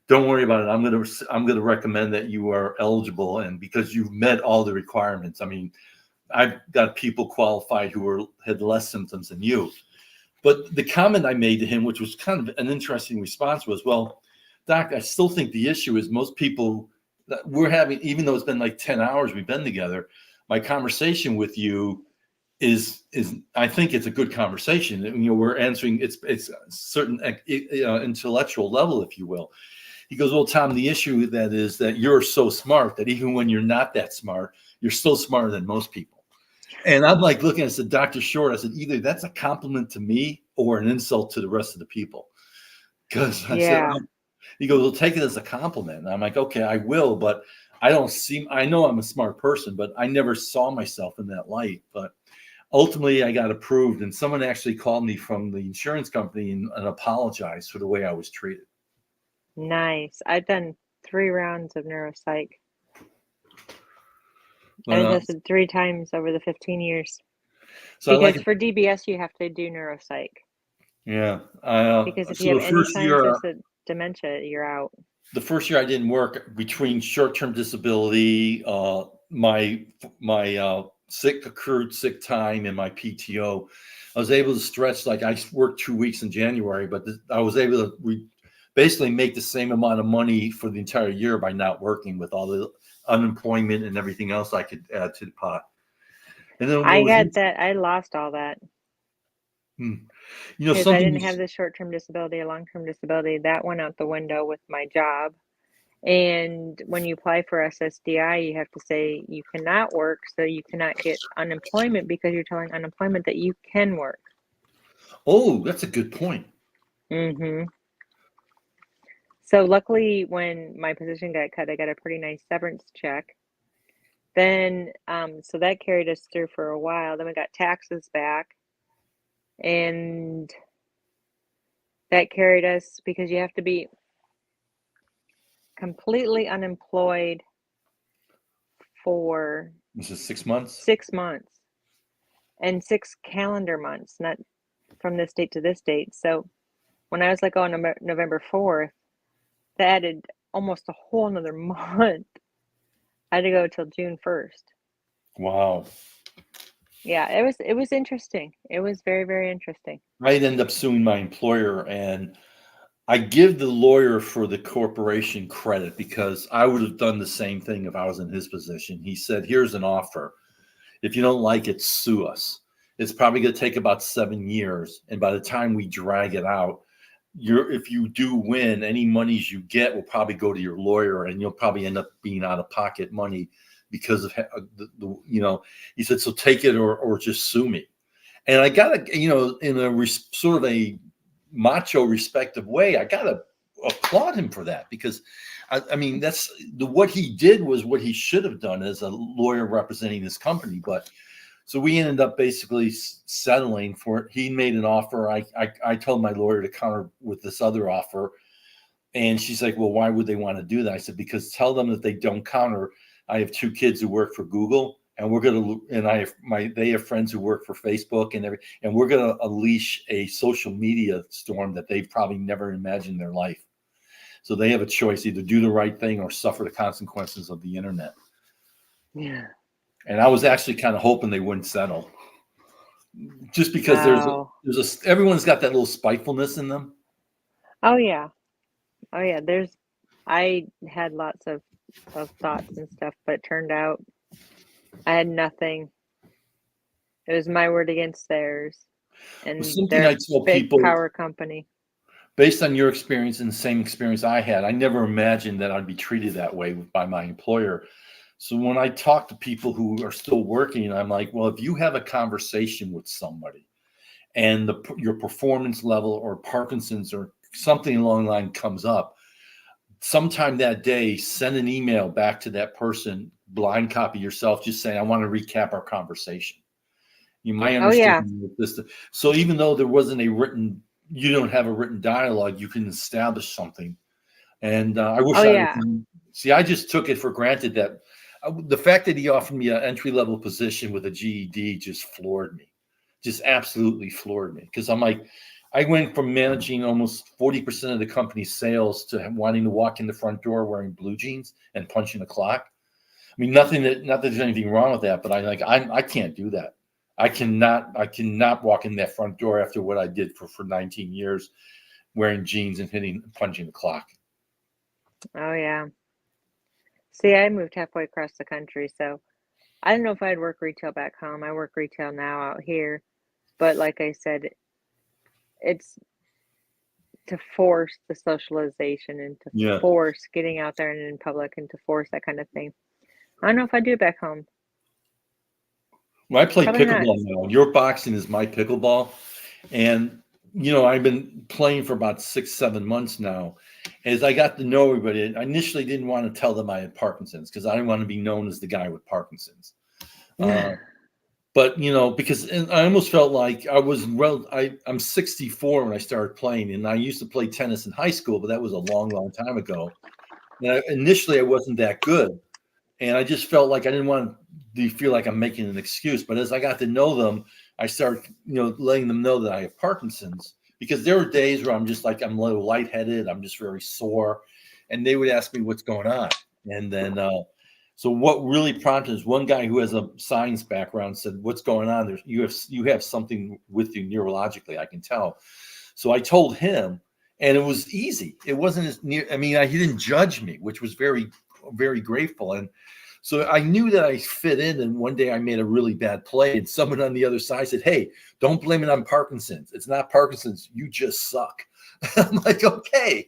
don't worry about it. I'm gonna recommend that you are eligible, and because you've met all the requirements. I mean, I've got people qualified who had less symptoms than you." But the comment I made to him, which was kind of an interesting response, was, "Well, Doc, I still think the issue is most people that we're having, even though it's been like 10 hours we've been together, my conversation with you is I think it's a good conversation. We're answering it's a certain intellectual level, if you will." He goes, "Well, Tom, the issue that is that you're so smart that even when you're not that smart, you're still smarter than most people." And I'm like looking, I said, "Dr. Short," I said, "either that's a compliment to me or an insult to the rest of the people." Because I said, Yeah. he goes, "Well, take it as a compliment." And I'm like, "Okay, I will, but I know I'm a smart person, but I never saw myself in that light." But ultimately I got approved, and someone actually called me from the insurance company and apologized for the way I was treated. Nice. I've done 3 rounds of neuropsych. I was But, tested 3 times over the 15 years. so I like Because it. for DBS, you have to do neuropsych. Yeah. Because if you So have any signs of dementia, you're out. the first year I didn't work between short-term disability, my accrued sick time, and my PTO. I was able to stretch, like I worked 2 weeks in January, but I was able to basically make the same amount of money for the entire year by not working, with all the unemployment and everything else I could add to the pot. And then I got that. I lost all that because I didn't have the short-term disability or long-term disability. That went out the window with my job. And when you apply for SSDI, you have to say you cannot work, so you cannot get unemployment because you're telling unemployment that you can work. Oh, that's a good point. Mm-hmm. So luckily, when my position got cut, I got a pretty nice severance check. Then, so that carried us through for a while. Then we got taxes back, and that carried us because you have to be completely unemployed for This is 6 months. 6 months and 6 calendar months, not from this date to this date. So when I was let go on November 4th, that added almost a whole another month. I had to go till June 1st. Wow. Yeah, it was interesting. It was very, very interesting. I'd end up suing my employer, and I give the lawyer for the corporation credit because I would have done the same thing if I was in his position. He said, here's an offer. If you don't like it, sue us. It's probably going to take about 7 years. And by the time we drag it out, if you do win, any monies you get will probably go to your lawyer, and you'll probably end up being out of pocket money because of he said, so take it or just sue me. And I got to, in a sort of a macho respective way, I got to applaud him for that, because I mean, what he did was what he should have done as a lawyer representing his company. But so we ended up basically settling for it. He made an offer. I told my lawyer to counter with this other offer. And she's like, well, why would they want to do that? I said, because tell them that they don't counter. I have 2 kids who work for Google, and they have friends who work for Facebook and we're going to unleash a social media storm that they've probably never imagined in their life. So they have a choice: either do the right thing or suffer the consequences of the internet. Yeah. And I was actually kind of hoping they wouldn't settle, just because Wow. everyone's got that little spitefulness in them. Oh yeah. Oh yeah. I had lots of thoughts and stuff, but it turned out I had nothing. It was my word against theirs, and Something they're I a tell big people, power company. based on your experience and the same experience I had, I never imagined that I'd be treated that way by my employer. So when I talk to people who are still working, I'm like, well, if you have a conversation with somebody and your performance level or Parkinson's or something along the line comes up, sometime that day, send an email back to that person, blind copy yourself, just saying, I want to recap our conversation. You might Oh yeah. understand this. So even though you don't have a written dialogue, you can establish something. And I wish Oh yeah. I just took it for granted that the fact that he offered me an entry-level position with a GED just floored me, just absolutely floored me. Because I'm like, I went from managing almost 40% of the company's sales to wanting to walk in the front door wearing blue jeans and punching a clock. I mean, not that there's anything wrong with that, but I can't do that. I cannot walk in that front door after what I did for 19 years, wearing jeans and punching the clock. Oh yeah. See, I moved halfway across the country, so I don't know if I'd work retail back home. I work retail now out here, but like I said, it's to force the socialization and to Yeah. force getting out there and in public and to force that kind of thing. I don't know if I do it back home. Well, I play Probably not. pickleball now. Your boxing is my pickleball. And, I've been playing for about 6, 7 months now. As I got to know everybody, I initially didn't want to tell them I had Parkinson's because I didn't want to be known as the guy with Parkinson's. But, because I almost felt like I'm 64 when I started playing, and I used to play tennis in high school, but that was a long, long time ago. And initially I wasn't that good. And I just felt like I didn't want to feel like I'm making an excuse. But as I got to know them, I started, letting them know that I have Parkinson's, because there were days where I'm just like, I'm a little lightheaded. I'm just very sore. And they would ask me what's going on. And then, so what really prompted is one guy who has a science background said, what's going on? You have something with you neurologically, I can tell. So I told him, and it was easy. It wasn't as near. I mean, he didn't judge me, which was very, very grateful. And so I knew that I fit in. And one day I made a really bad play, and someone on the other side said, hey, don't blame it on Parkinson's. It's not Parkinson's. You just suck. I'm like, okay.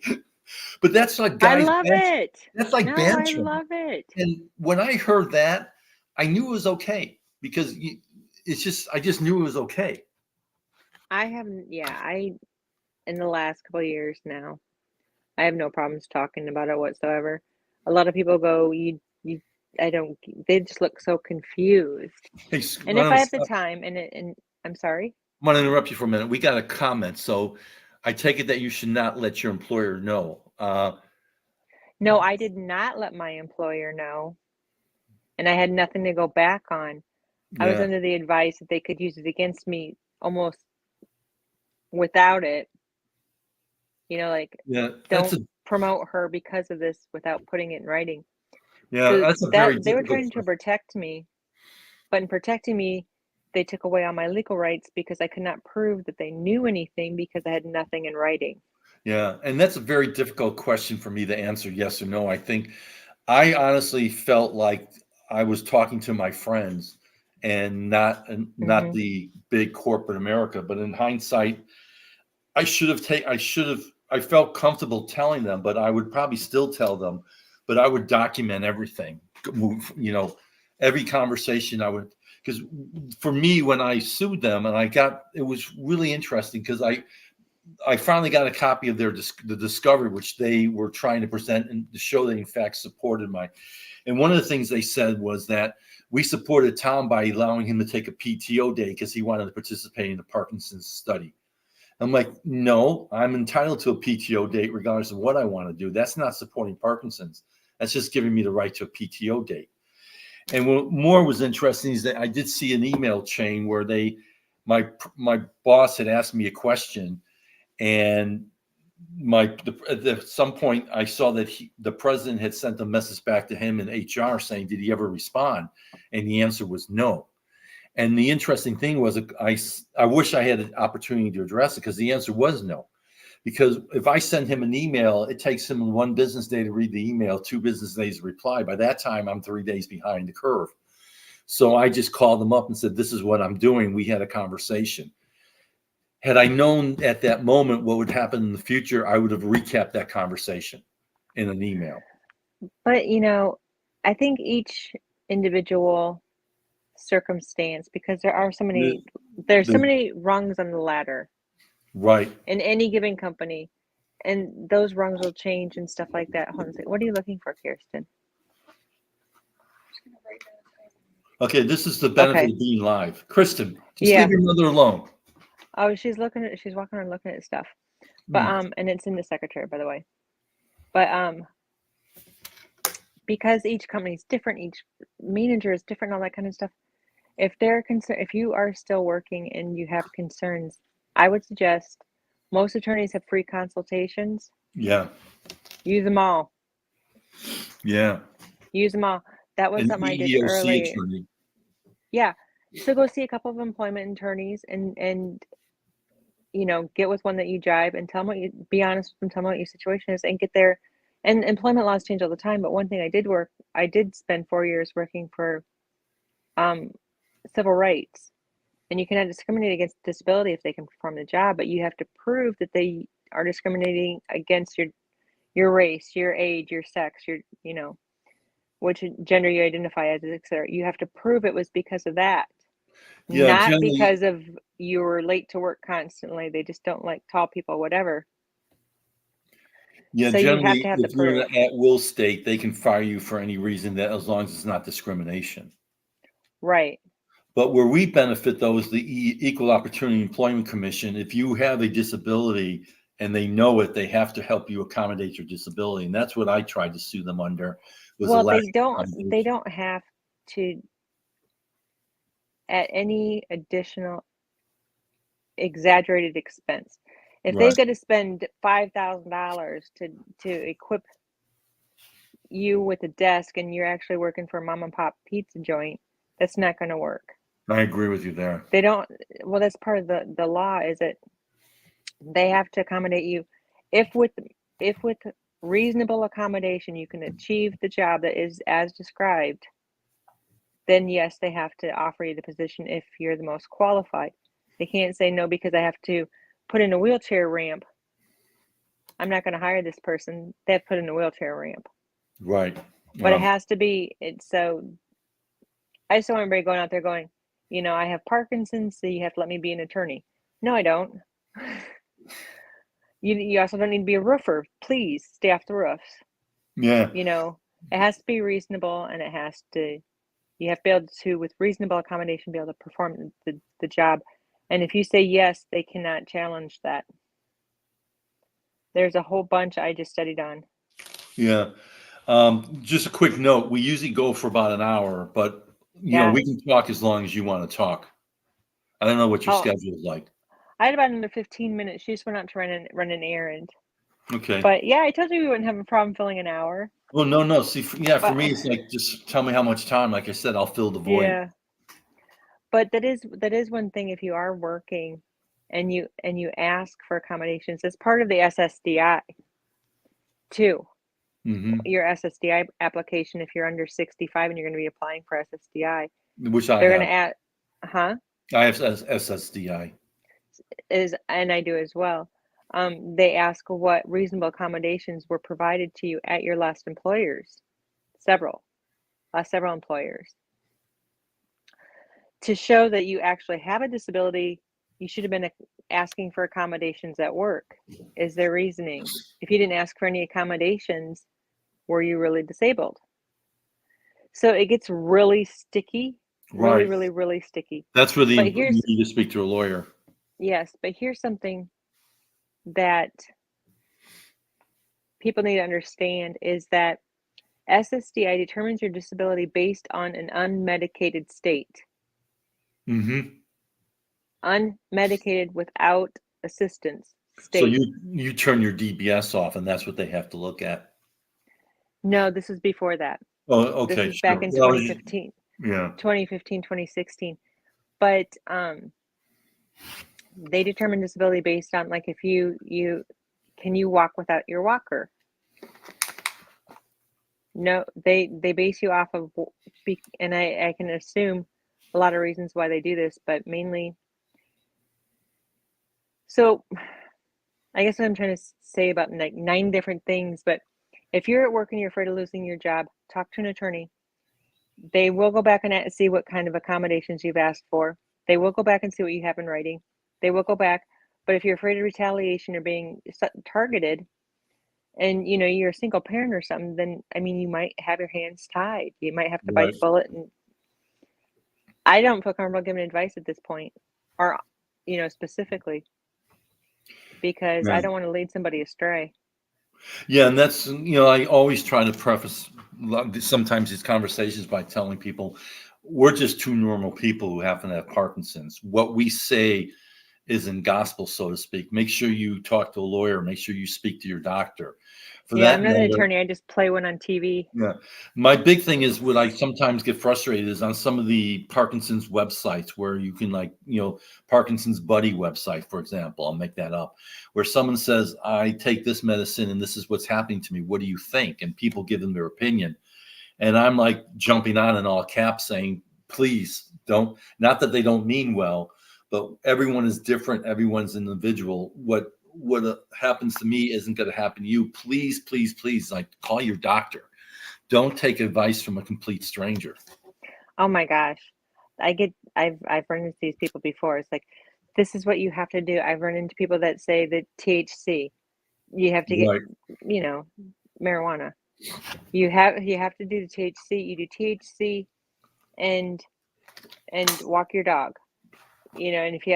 But that's like I love it. That's like bantering. I love it. And when I heard that, I knew it was okay, because I just knew it was okay. I haven't, yeah, in the last couple of years now. I have no problems talking about it whatsoever. A lot of people go, they just look so confused. Hey, And if I have the time and I'm sorry. I'm going to interrupt you for a minute. We got a comment. So I take it that you should not let your employer know. No, I did not let my employer know. And I had nothing to go back on. I was Yeah. under the advice that they could use it against me almost without it. Like, Yeah. don't promote her because of this without putting it in writing. Yeah. So That's a very they were difficult trying to question. protect me, but in protecting me, they took away all my legal rights because I could not prove that they knew anything because I had nothing in writing. Yeah. And that's a very difficult question for me to answer yes or no. I honestly felt like I was talking to my friends and not the big corporate America. But in hindsight, I felt comfortable telling them, but I would probably still tell them, but I would document everything. Every conversation because for me, when I sued them it was really interesting because I finally got a copy of the discovery, which they were trying to present and to show that in fact supported and one of the things they said was that we supported Tom by allowing him to take a PTO day because he wanted to participate in the Parkinson's study. I'm like, no, I'm entitled to a PTO date regardless of what I want to do. That's not supporting Parkinson's. That's just giving me the right to a PTO date. And what more was interesting is that I did see an email chain where my boss had asked me a question, and at some point I saw that the president had sent a message back to him in HR saying, did he ever respond? And the answer was no. And the interesting thing was, I wish I had an opportunity to address it because the answer was no. Because if I send him an email, it takes him 1 business day to read the email, 2 business days to reply. By that time, I'm 3 days behind the curve. So I just called him up and said, this is what I'm doing. We had a conversation. Had I known at that moment what would happen in the future, I would have recapped that conversation in an email. But, I think each individual circumstance, because there's so many rungs on the ladder. Right. In any given company, and those rungs will change and stuff like that. Hold on a second. What are you looking for, Kirsten? Okay, this is the benefit of being live. Kristen, just Yeah. leave your mother alone. Oh, she's walking around looking at stuff. But and it's in the secretary, by the way. But because each company is different, each manager is different, all that kind of stuff. If you are still working and you have concerns, I would suggest most attorneys have free consultations. Yeah. Use them all. Yeah. Use them all. That was something I did early. Attorney. Yeah. So go see a couple of employment attorneys and get with one that you jive and be honest with them, tell them what your situation is and get there. And employment laws change all the time. But one thing I did spend 4 years working for civil rights. And you cannot discriminate against disability if they can perform the job, but you have to prove that they are discriminating against your race, your age, your sex, which gender you identify as, etc. You have to prove it was because of that. Yeah, not because of you were late to work constantly. They just don't like tall people, whatever. Yeah, so generally, you have to have the if you're in proof. an at-will state, they can fire you for any reason that as long as it's not discrimination. Right. But where we benefit, though, is the Equal Opportunity Employment Commission. If you have a disability and they know it, they have to help you accommodate your disability. And that's what I tried to sue them under. Well, they don't have to at any additional exaggerated expense. If Right. they've got to spend $5,000 to equip you with a desk and you're actually working for a mom and pop pizza joint, that's not going to work. I agree with you there. They don't. Well, that's part of the law, is that they have to accommodate you. If with reasonable accommodation you can achieve the job that is as described, then yes, they have to offer you the position if you're the most qualified. They can't say no because I have to put in a wheelchair ramp. I'm not going to hire this person. They have to put in a wheelchair ramp. Right. But it has to be. So I just don't want everybody going out there going, I have Parkinson's, so you have to let me be an attorney. No, I don't. You also don't need to be a roofer. Please stay off the roofs. Yeah. You know, it has to be reasonable, and you have to be able to, with reasonable accommodation, be able to perform the job. And if you say yes, they cannot challenge that. There's a whole bunch I just studied on. Yeah. Just a quick note, we usually go for about an hour, but Yeah. we can talk as long as you want to talk. I don't know what your Oh, schedule is like. I had about another 15 minutes. She just went out to run an errand. Okay. But yeah, I told you we wouldn't have a problem filling an hour. Well, no. See, for But me, it's like, just tell me how much time. Like I said, I'll fill the void. yeah, but that is one thing. If you are working and you ask for accommodations, it's part of the SSDI too. Hmm. Your SSDI application, if you're under 65 and you're going to be applying for SSDI, Which I they're going have. to add, huh? I have SSDI. And I do as well. They ask what reasonable accommodations were provided to you at your last employers, several employers. To show that you actually have a disability, you should have been asking for accommodations at work, is their reasoning. If you didn't ask for any accommodations, were you really disabled? So it gets really sticky, really, Right. really, really sticky. That's where But you need to speak to a lawyer. but here's something that people need to understand is that SSDI determines your disability based on an unmedicated state. Hmm. Unmedicated without assistance So state. you turn your DBS off, and that's what they have to look at. No, this is before that. Oh, This okay, is back sure. in Well, 2015, yeah. 2015, 2016. But they determine disability based on, like, if you can you walk without your walker? No, they base you off of, and I can assume a lot of reasons why they do this, but mainly, so I guess what I'm trying to say about like 9 different things, but if you're at work and you're afraid of losing your job, talk to an attorney. They will go back and see what kind of accommodations you've asked for. They will go back and see what you have in writing. They will go back. But if you're afraid of retaliation or being targeted, and you're a single parent or something, then I mean, you might have your hands tied. You might have to bite Right. the bullet. And I don't feel comfortable giving advice at this point, or specifically, because I Yeah. don't want to lead somebody astray. Yeah, and that's, I always try to preface sometimes these conversations by telling people we're just two normal people who happen to have Parkinson's. What we say isn't gospel, so to speak. Make sure you talk to a lawyer. Make sure you speak to your doctor. For Yeah, that I'm not an matter, attorney. I just play one on TV. yeah. My big thing is what I sometimes get frustrated is on some of the Parkinson's websites where you can, like, Parkinson's Buddy website, for example, I'll make that up, where someone says, I take this medicine and this is what's happening to me. What do you think? And people give them their opinion. And I'm like jumping on in all caps saying, please don't, not that they don't mean well, but everyone is different. Everyone's individual. What happens to me isn't going to happen to you. Please, please, please, like, call your doctor. Don't take advice from a complete stranger. Oh my gosh. I've run into these people before. It's like, this is what you have to do. I've run into people that say that THC, you have to get, Right. marijuana. You have to do the THC. You do THC and walk your dog. And if you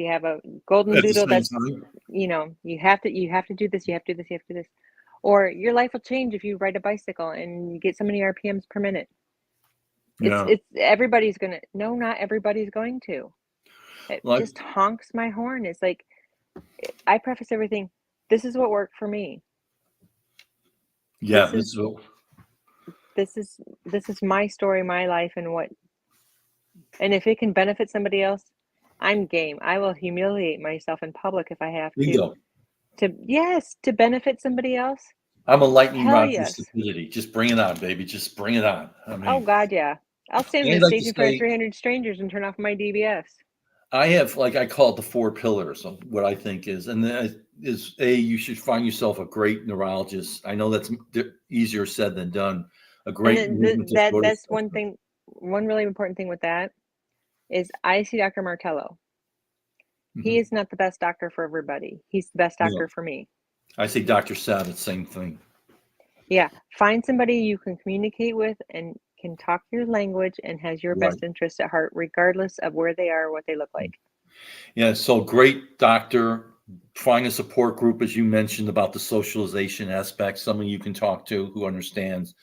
have a golden At the doodle, same that's, time. you have to do this, you have to do this, you have to do this. Or your life will change if you ride a bicycle and you get so many RPMs per minute. Yeah. It's everybody's gonna, no, not everybody's going to. It Like, just honks my horn. It's like, I preface everything, this is what worked for me. yeah, This is my story, my life, and if it can benefit somebody else, I'm game. I will humiliate myself in public if I have bingo. to benefit somebody else. I'm a lightning Hell rod for yes. stupidity. Just bring it on, baby. Just bring it on. I Oh mean, God, yeah. I'll stand on I'd the like to stage in front of say 300 strangers and turn off my DBS. I have, like, I call it the 4 pillars of what I think is, and then is you should find yourself a great neurologist. I know that's easier said than done. A And great movement disorder that's one specialist. thing. One really important thing with that is I see Dr. Martello. He is not the best doctor for everybody. He's the best doctor for me. I say Dr. Savage, same thing. Yeah. Find somebody you can communicate with and can talk your language and has your best interest at heart, regardless of where they are or what they look like. Yeah, so great doctor. Find a support group, as you mentioned, about the socialization aspect, someone you can talk to who understands.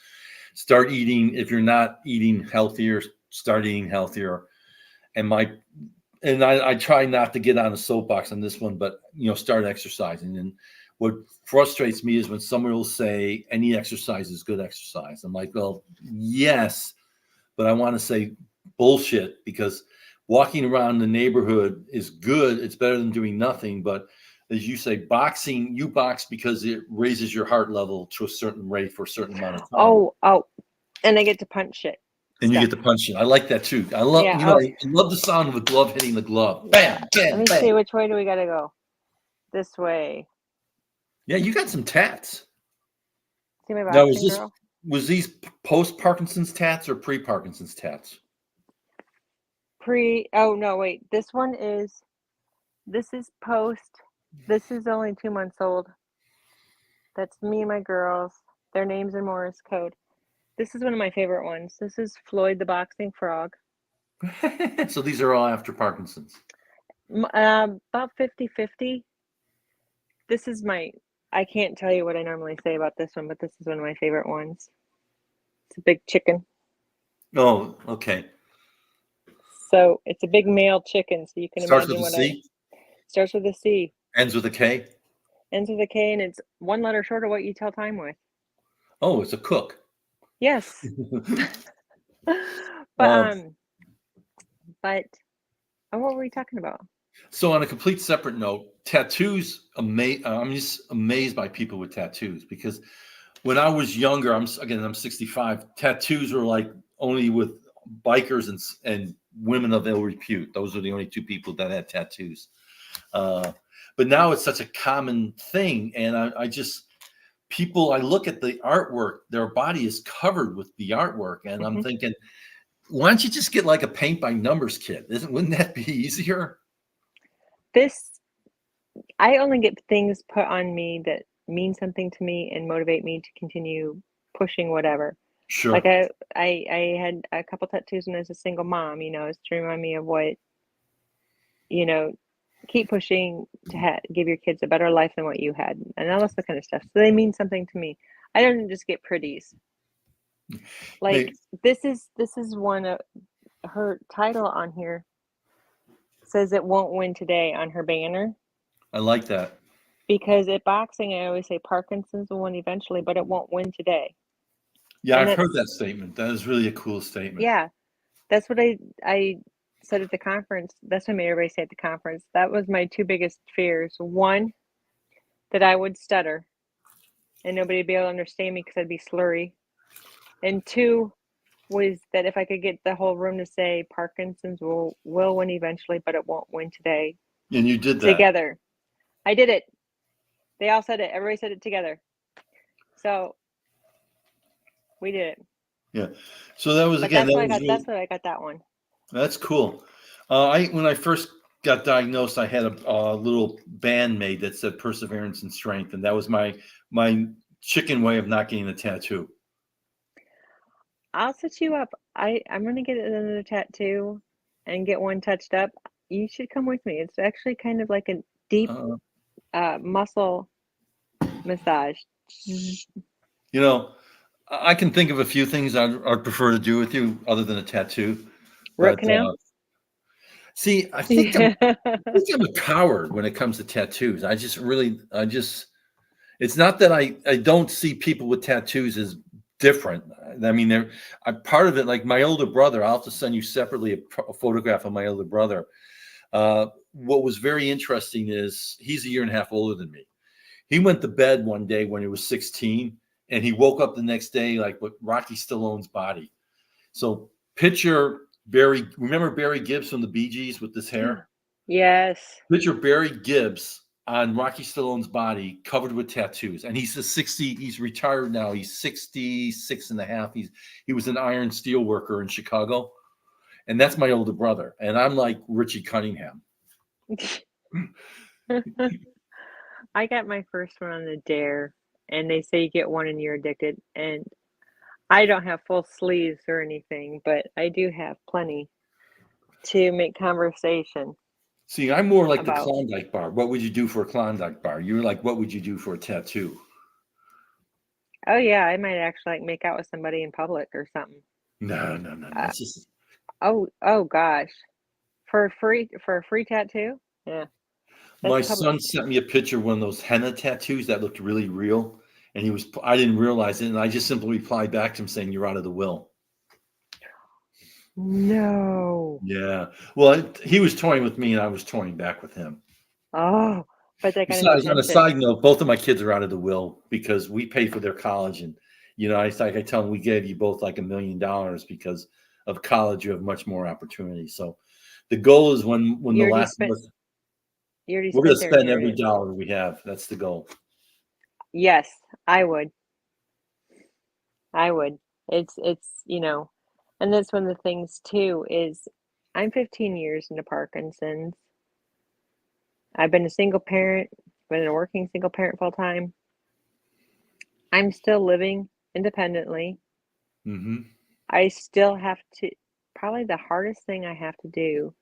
Start eating. If you're not eating healthier, start eating healthier. And I try not to get on a soapbox on this one, but start exercising. And what frustrates me is when someone will say any exercise is good exercise. I'm like, well, yes, but I want to say bullshit, because walking around the neighborhood is good. It's better than doing nothing. But as you say, boxing, you box because it raises your heart level to a certain rate for a certain amount of time. Oh, and I get to punch it. And you get to punch it. I like that too. I love, I love the sound of a glove hitting the glove. Bam, bam, Let me see, which way do we got to go? This way. Yeah, you got some tats. See my boxing girl? Was these post-Parkinson's tats or pre-Parkinson's tats? Oh, no, wait. This is post. This is only 2 months old. That's me and my girls. Their names in Morse code. This is one of my favorite ones. This is Floyd the boxing frog. So these are all after Parkinson's. About 50-50. This is I can't tell you what I normally say about this one, but this is one of my favorite ones. It's a big chicken. Oh, okay. So it's a big male chicken, so you can imagine what starts with a C. Ends with a K? Ends with a K, and it's one letter short of what you tell time with. Oh, it's a cook. Yes. But what were we talking about? So on a complete separate note, tattoos, I'm just amazed by people with tattoos, because when I was younger, I'm 65, tattoos were like only with bikers and women of ill repute. Those were the only two people that had tattoos. But now it's such a common thing. And I look at the artwork, their body is covered with the artwork. And I'm thinking, why don't you just get like a paint by numbers kit? Wouldn't that be easier? I only get things put on me that mean something to me and motivate me to continue pushing whatever. Sure. Like I had a couple tattoos when I was a single mom, it's to remind me of what, keep pushing to give your kids a better life than what you had, and all this kind of stuff. So they mean something to me. I don't just get pretties. Like this is one of her title on here says it won't win today on her banner. I like that. Because at boxing, I always say Parkinson's will win eventually, but it won't win today. Yeah, I've heard that statement. That is really a cool statement. Yeah, that's what I said at the conference. That's what I made everybody say at the conference. That was my two biggest fears. One, that I would stutter and nobody would be able to understand me because I'd be slurry. And two was that if I could get the whole room to say Parkinson's will win eventually, but it won't win today. And you did that. Together. I did it. They all said it. Everybody said it together. So we did it. Yeah. So that was But again. That's what I got that one. That's cool. When I first got diagnosed, I had a little band made that said perseverance and strength, and that was my chicken way of not getting a tattoo. I'll set you up. I'm gonna get another tattoo and get one touched up. You should come with me. It's actually kind of like a deep muscle massage. I can think of a few things I'd prefer to do with you other than a tattoo. Root canal? See, I think I'm a coward when it comes to tattoos. It's not that I don't see people with tattoos as different. I mean, part of it, like my older brother, I'll have to send you separately a photograph of my older brother. What was very interesting is he's a year and a half older than me. He went to bed one day when he was 16, and he woke up the next day like with Rocky Stallone's body. So picture remember Barry Gibbs from the Bee Gees with this hair? Yes. Picture Barry Gibbs on Rocky Stallone's body covered with tattoos. And he's retired now. He's 66 and a half. He was an iron steel worker in Chicago. And that's my older brother. And I'm like Richie Cunningham. I got my first one on a dare, and they say you get one and you're addicted. And I don't have full sleeves or anything, but I do have plenty to make conversation See, I'm more like the about. Klondike bar. What would you do for a Klondike bar? You're like, what would you do for a tattoo? Oh yeah, I might actually like make out with somebody in public or something. No, no, no, no. Uh, It's just oh gosh, for a free tattoo? Yeah, that's my public. son sent me a picture of one of those henna tattoos that looked really real, and I didn't realize it, and I just simply replied back to him saying, "You're out of the will." No. Yeah. Well, he was toying with me, and I was toying back with him. Oh, but that got his Besides, on a attention. side note, both of my kids are out of the will because we paid for their college, and it's like I tell them we gave you both like $1 million because of college. You have much more opportunity. So the goal is when the You already last of spent us, you already we're going spent to their spend every inheritance. dollar we have. That's the goal. Yes, I would. I would. It's and that's one of the things too is I'm 15 years into Parkinson's. I've been a single parent, been a working single parent full time. I'm still living independently. Hmm. I still have to, probably the hardest thing I have to do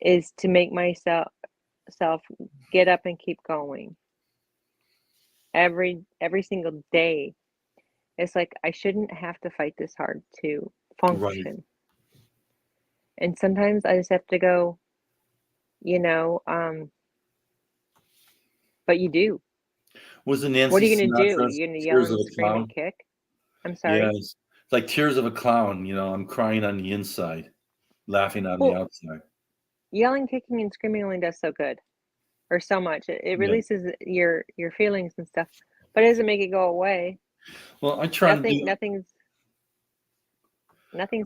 is to make myself self get up and keep going every single day. It's like I shouldn't have to fight this hard to Right. function. And sometimes I just have to go, you know, but you do. Was it What Nancy are you gonna do? Sinatra's You're gonna yell "Tears of and a scream and Clown"? kick? I'm sorry. Yes. It's like tears of a clown. I'm crying on the inside, laughing on the Well, outside. yelling, kicking, and screaming only does so good or so much. It Yeah. releases your feelings and stuff, but it doesn't make it go away. Well, I try to Nothing, do. nothing's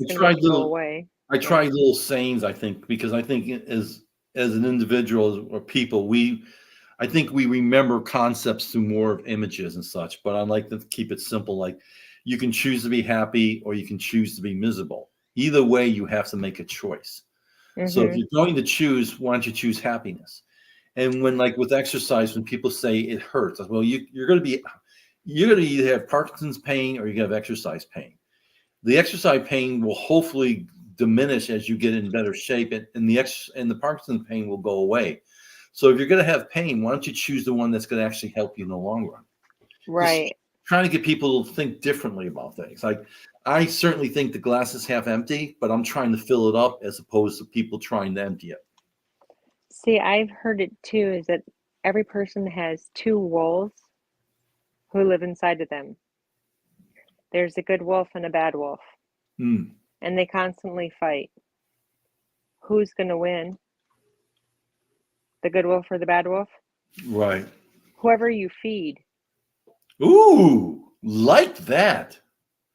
I gonna make tried it go little. away. I Yeah. try little sayings. I think because I think as an individual or people, I think we remember concepts through more of images and such. But I like to keep it simple. Like you can choose to be happy or you can choose to be miserable. Either way, you have to make a choice. So if Mhm. you're going to choose, why don't you choose happiness? And when like with exercise, when people say it hurts, well, you're going to either have Parkinson's pain or you have exercise pain. The exercise pain will hopefully diminish as you get in better shape, and the Parkinson's pain will go away. So if you're going to have pain, why don't you choose the one that's going to actually help you in the long run? Just Right. trying to get people to think differently about things. Like I certainly think the glass is half empty, but I'm trying to fill it up as opposed to people trying to empty it. See, I've heard it too, is that every person has two wolves who live inside of them. There's a good wolf and a bad wolf, Hmm. and they constantly fight. Who's gonna win? The good wolf or the bad wolf? Right. Whoever you feed. Ooh, like that.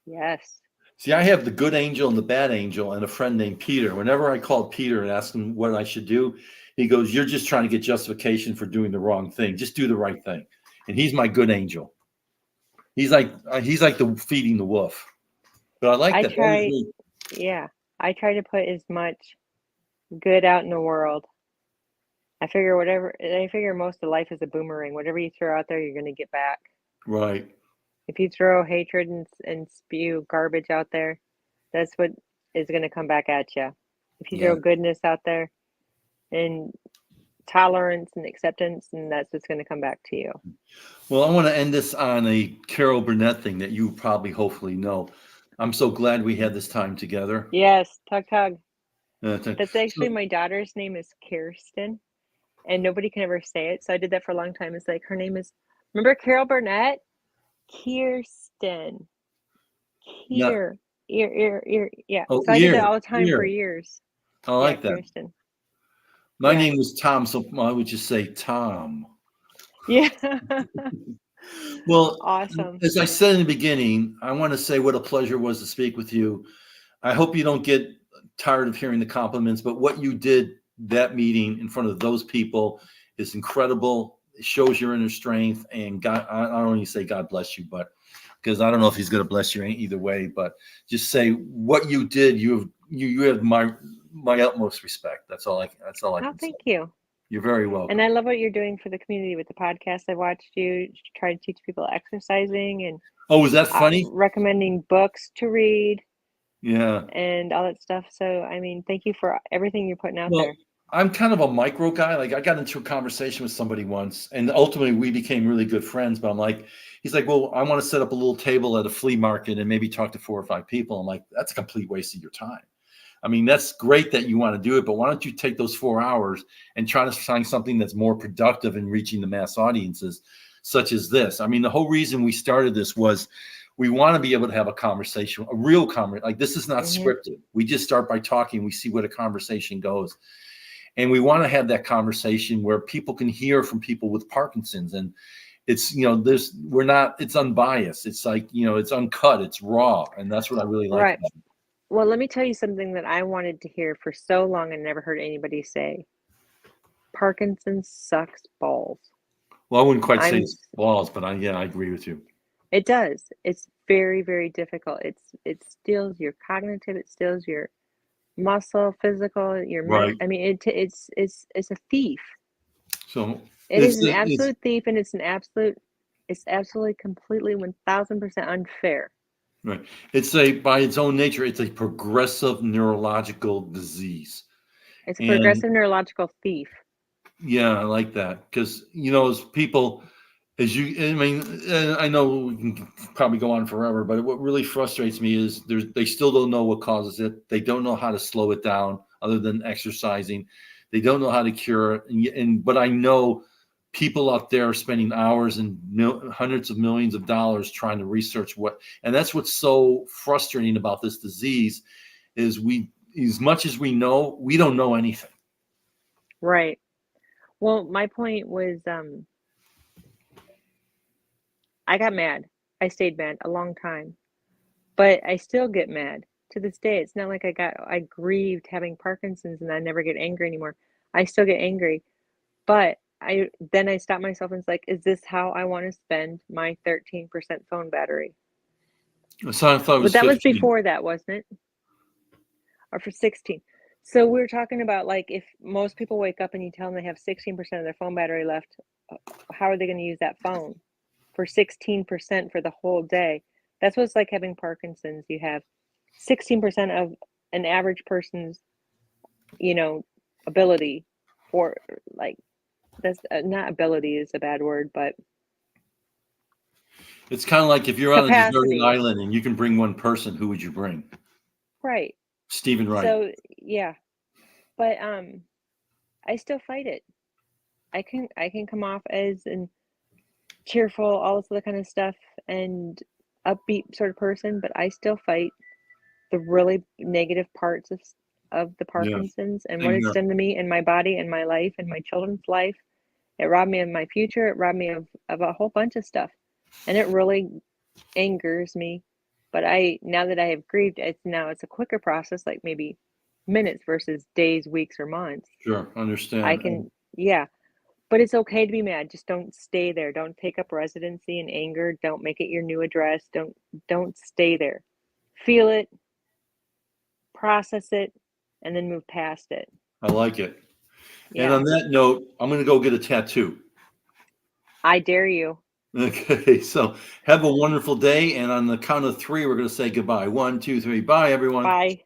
Yes. See, I have the good angel and the bad angel and a friend named Peter. Whenever I call Peter and ask him what I should do, he goes, "You're just trying to get justification for doing the wrong thing. Just do the right thing." And he's my good angel. He's like the feeding the wolf. But I like I that. That is try, really yeah, I try to put as much good out in the world. I figure most of life is a boomerang. Whatever you throw out there, you're gonna get back. right. If you throw hatred and spew garbage out there, that's what is gonna come back at you. If you Yeah. throw goodness out there and tolerance and acceptance, and that's what's gonna come back to you. Well, I want to end this on a Carol Burnett thing that you probably hopefully know. I'm so glad we had this time together. Yes, tug tug. That's actually So my daughter's name is Kirsten, and nobody can ever say it. So I did that for a long time. It's like her name is, remember Carol Burnett? Kirsten. yeah. Yeah. Oh, So I did that all the time for ear. years. I Yeah, like that. Kirsten. My Yeah. name was Tom, so I would just say Tom. Yeah. Well, Awesome. as I said in the beginning, I want to say what a pleasure it was to speak with you. I hope you don't get tired of hearing the compliments, but what you did that meeting in front of those people is incredible. It shows your inner strength, and God, I don't only say God bless you, but because I don't know if He's going to bless you either way, but just say what you did. You have my utmost respect. That's all I Oh, can say. thank you. You're very welcome. And I love what you're doing for the community with the podcast. I watched you try to teach people exercising and Oh, was that funny? recommending books to read Yeah. and all that stuff. So, I mean, thank you for everything you're putting out Well, there. I'm kind of a micro guy. Like I got into a conversation with somebody once, and ultimately we became really good friends. But I'm like, he's like, well, I want to set up a little table at a flea market and maybe talk to 4 or 5 people. I'm like, that's a complete waste of your time. I mean, that's great that you want to do it, but why don't you take those 4 hours and try to find something that's more productive in reaching the mass audiences, such as this? I mean, the whole reason we started this was we want to be able to have a conversation, a real conversation. Like this is not scripted. We just start by talking. We see where the conversation goes. And we want to have that conversation where people can hear from people with Parkinson's. And it's, it's unbiased. It's like, it's uncut, it's raw. And that's what I really like. Right. Well, let me tell you something that I wanted to hear for so long and never heard anybody say. Parkinson's sucks balls. Well, I wouldn't quite say balls, but I agree with you. It does. It's very, very difficult. It steals your cognitive, it steals your muscle, physical, your right. I mean, it's a thief. So it is an absolute thief, and it's absolutely completely 1000% unfair. Right. By its own nature, it's a progressive neurological disease. It's a progressive neurological thief. Yeah, I like that because as people, I know we can probably go on forever, but what really frustrates me is they still don't know what causes it. They don't know how to slow it down other than exercising. They don't know how to cure it. But I know people out there are spending hours and hundreds of millions of dollars trying to research and that's what's so frustrating about this disease is as much as we know, we don't know anything. Right. Well, my point was, I got mad. I stayed mad a long time, but I still get mad to this day. It's not like I grieved having Parkinson's and I never get angry anymore. I still get angry, but I stopped myself and it's like, is this how I want to spend my 13% phone battery? So I thought it was but that 15. was before that, wasn't it? Or for 16. So we were talking about, like, if most people wake up and you tell them they have 16% of their phone battery left, how are they going to use that phone for 16% for the whole day? That's what it's like having Parkinson's. You have 16% of an average person's, ability for, like, that's not ability is a bad word, but it's kind of like if you're on capacity. a deserted island and you can bring one person, who would you bring? Right. Stephen Wright. So yeah, but I still fight it. I can come off as an cheerful, all this other kind of stuff, and upbeat sort of person, but I still fight the really negative parts of the Parkinson's and what it's done to me and my body and my life and my children's life. It robbed me of my future. It robbed me of a whole bunch of stuff, and it really angers me. But now that I have grieved, it's a quicker process, like maybe minutes versus days, weeks, or months. Sure, understand. I can, yeah. But it's okay to be mad. Just don't stay there. Don't take up residency in anger. Don't make it your new address. Don't stay there. Feel it, process it, and then move past it. I like it. Yeah. And on that note, I'm going to go get a tattoo. I dare you. Okay, so have a wonderful day. And on the count of 3, we're going to say goodbye. 1, 2, 3. Bye, everyone. Bye.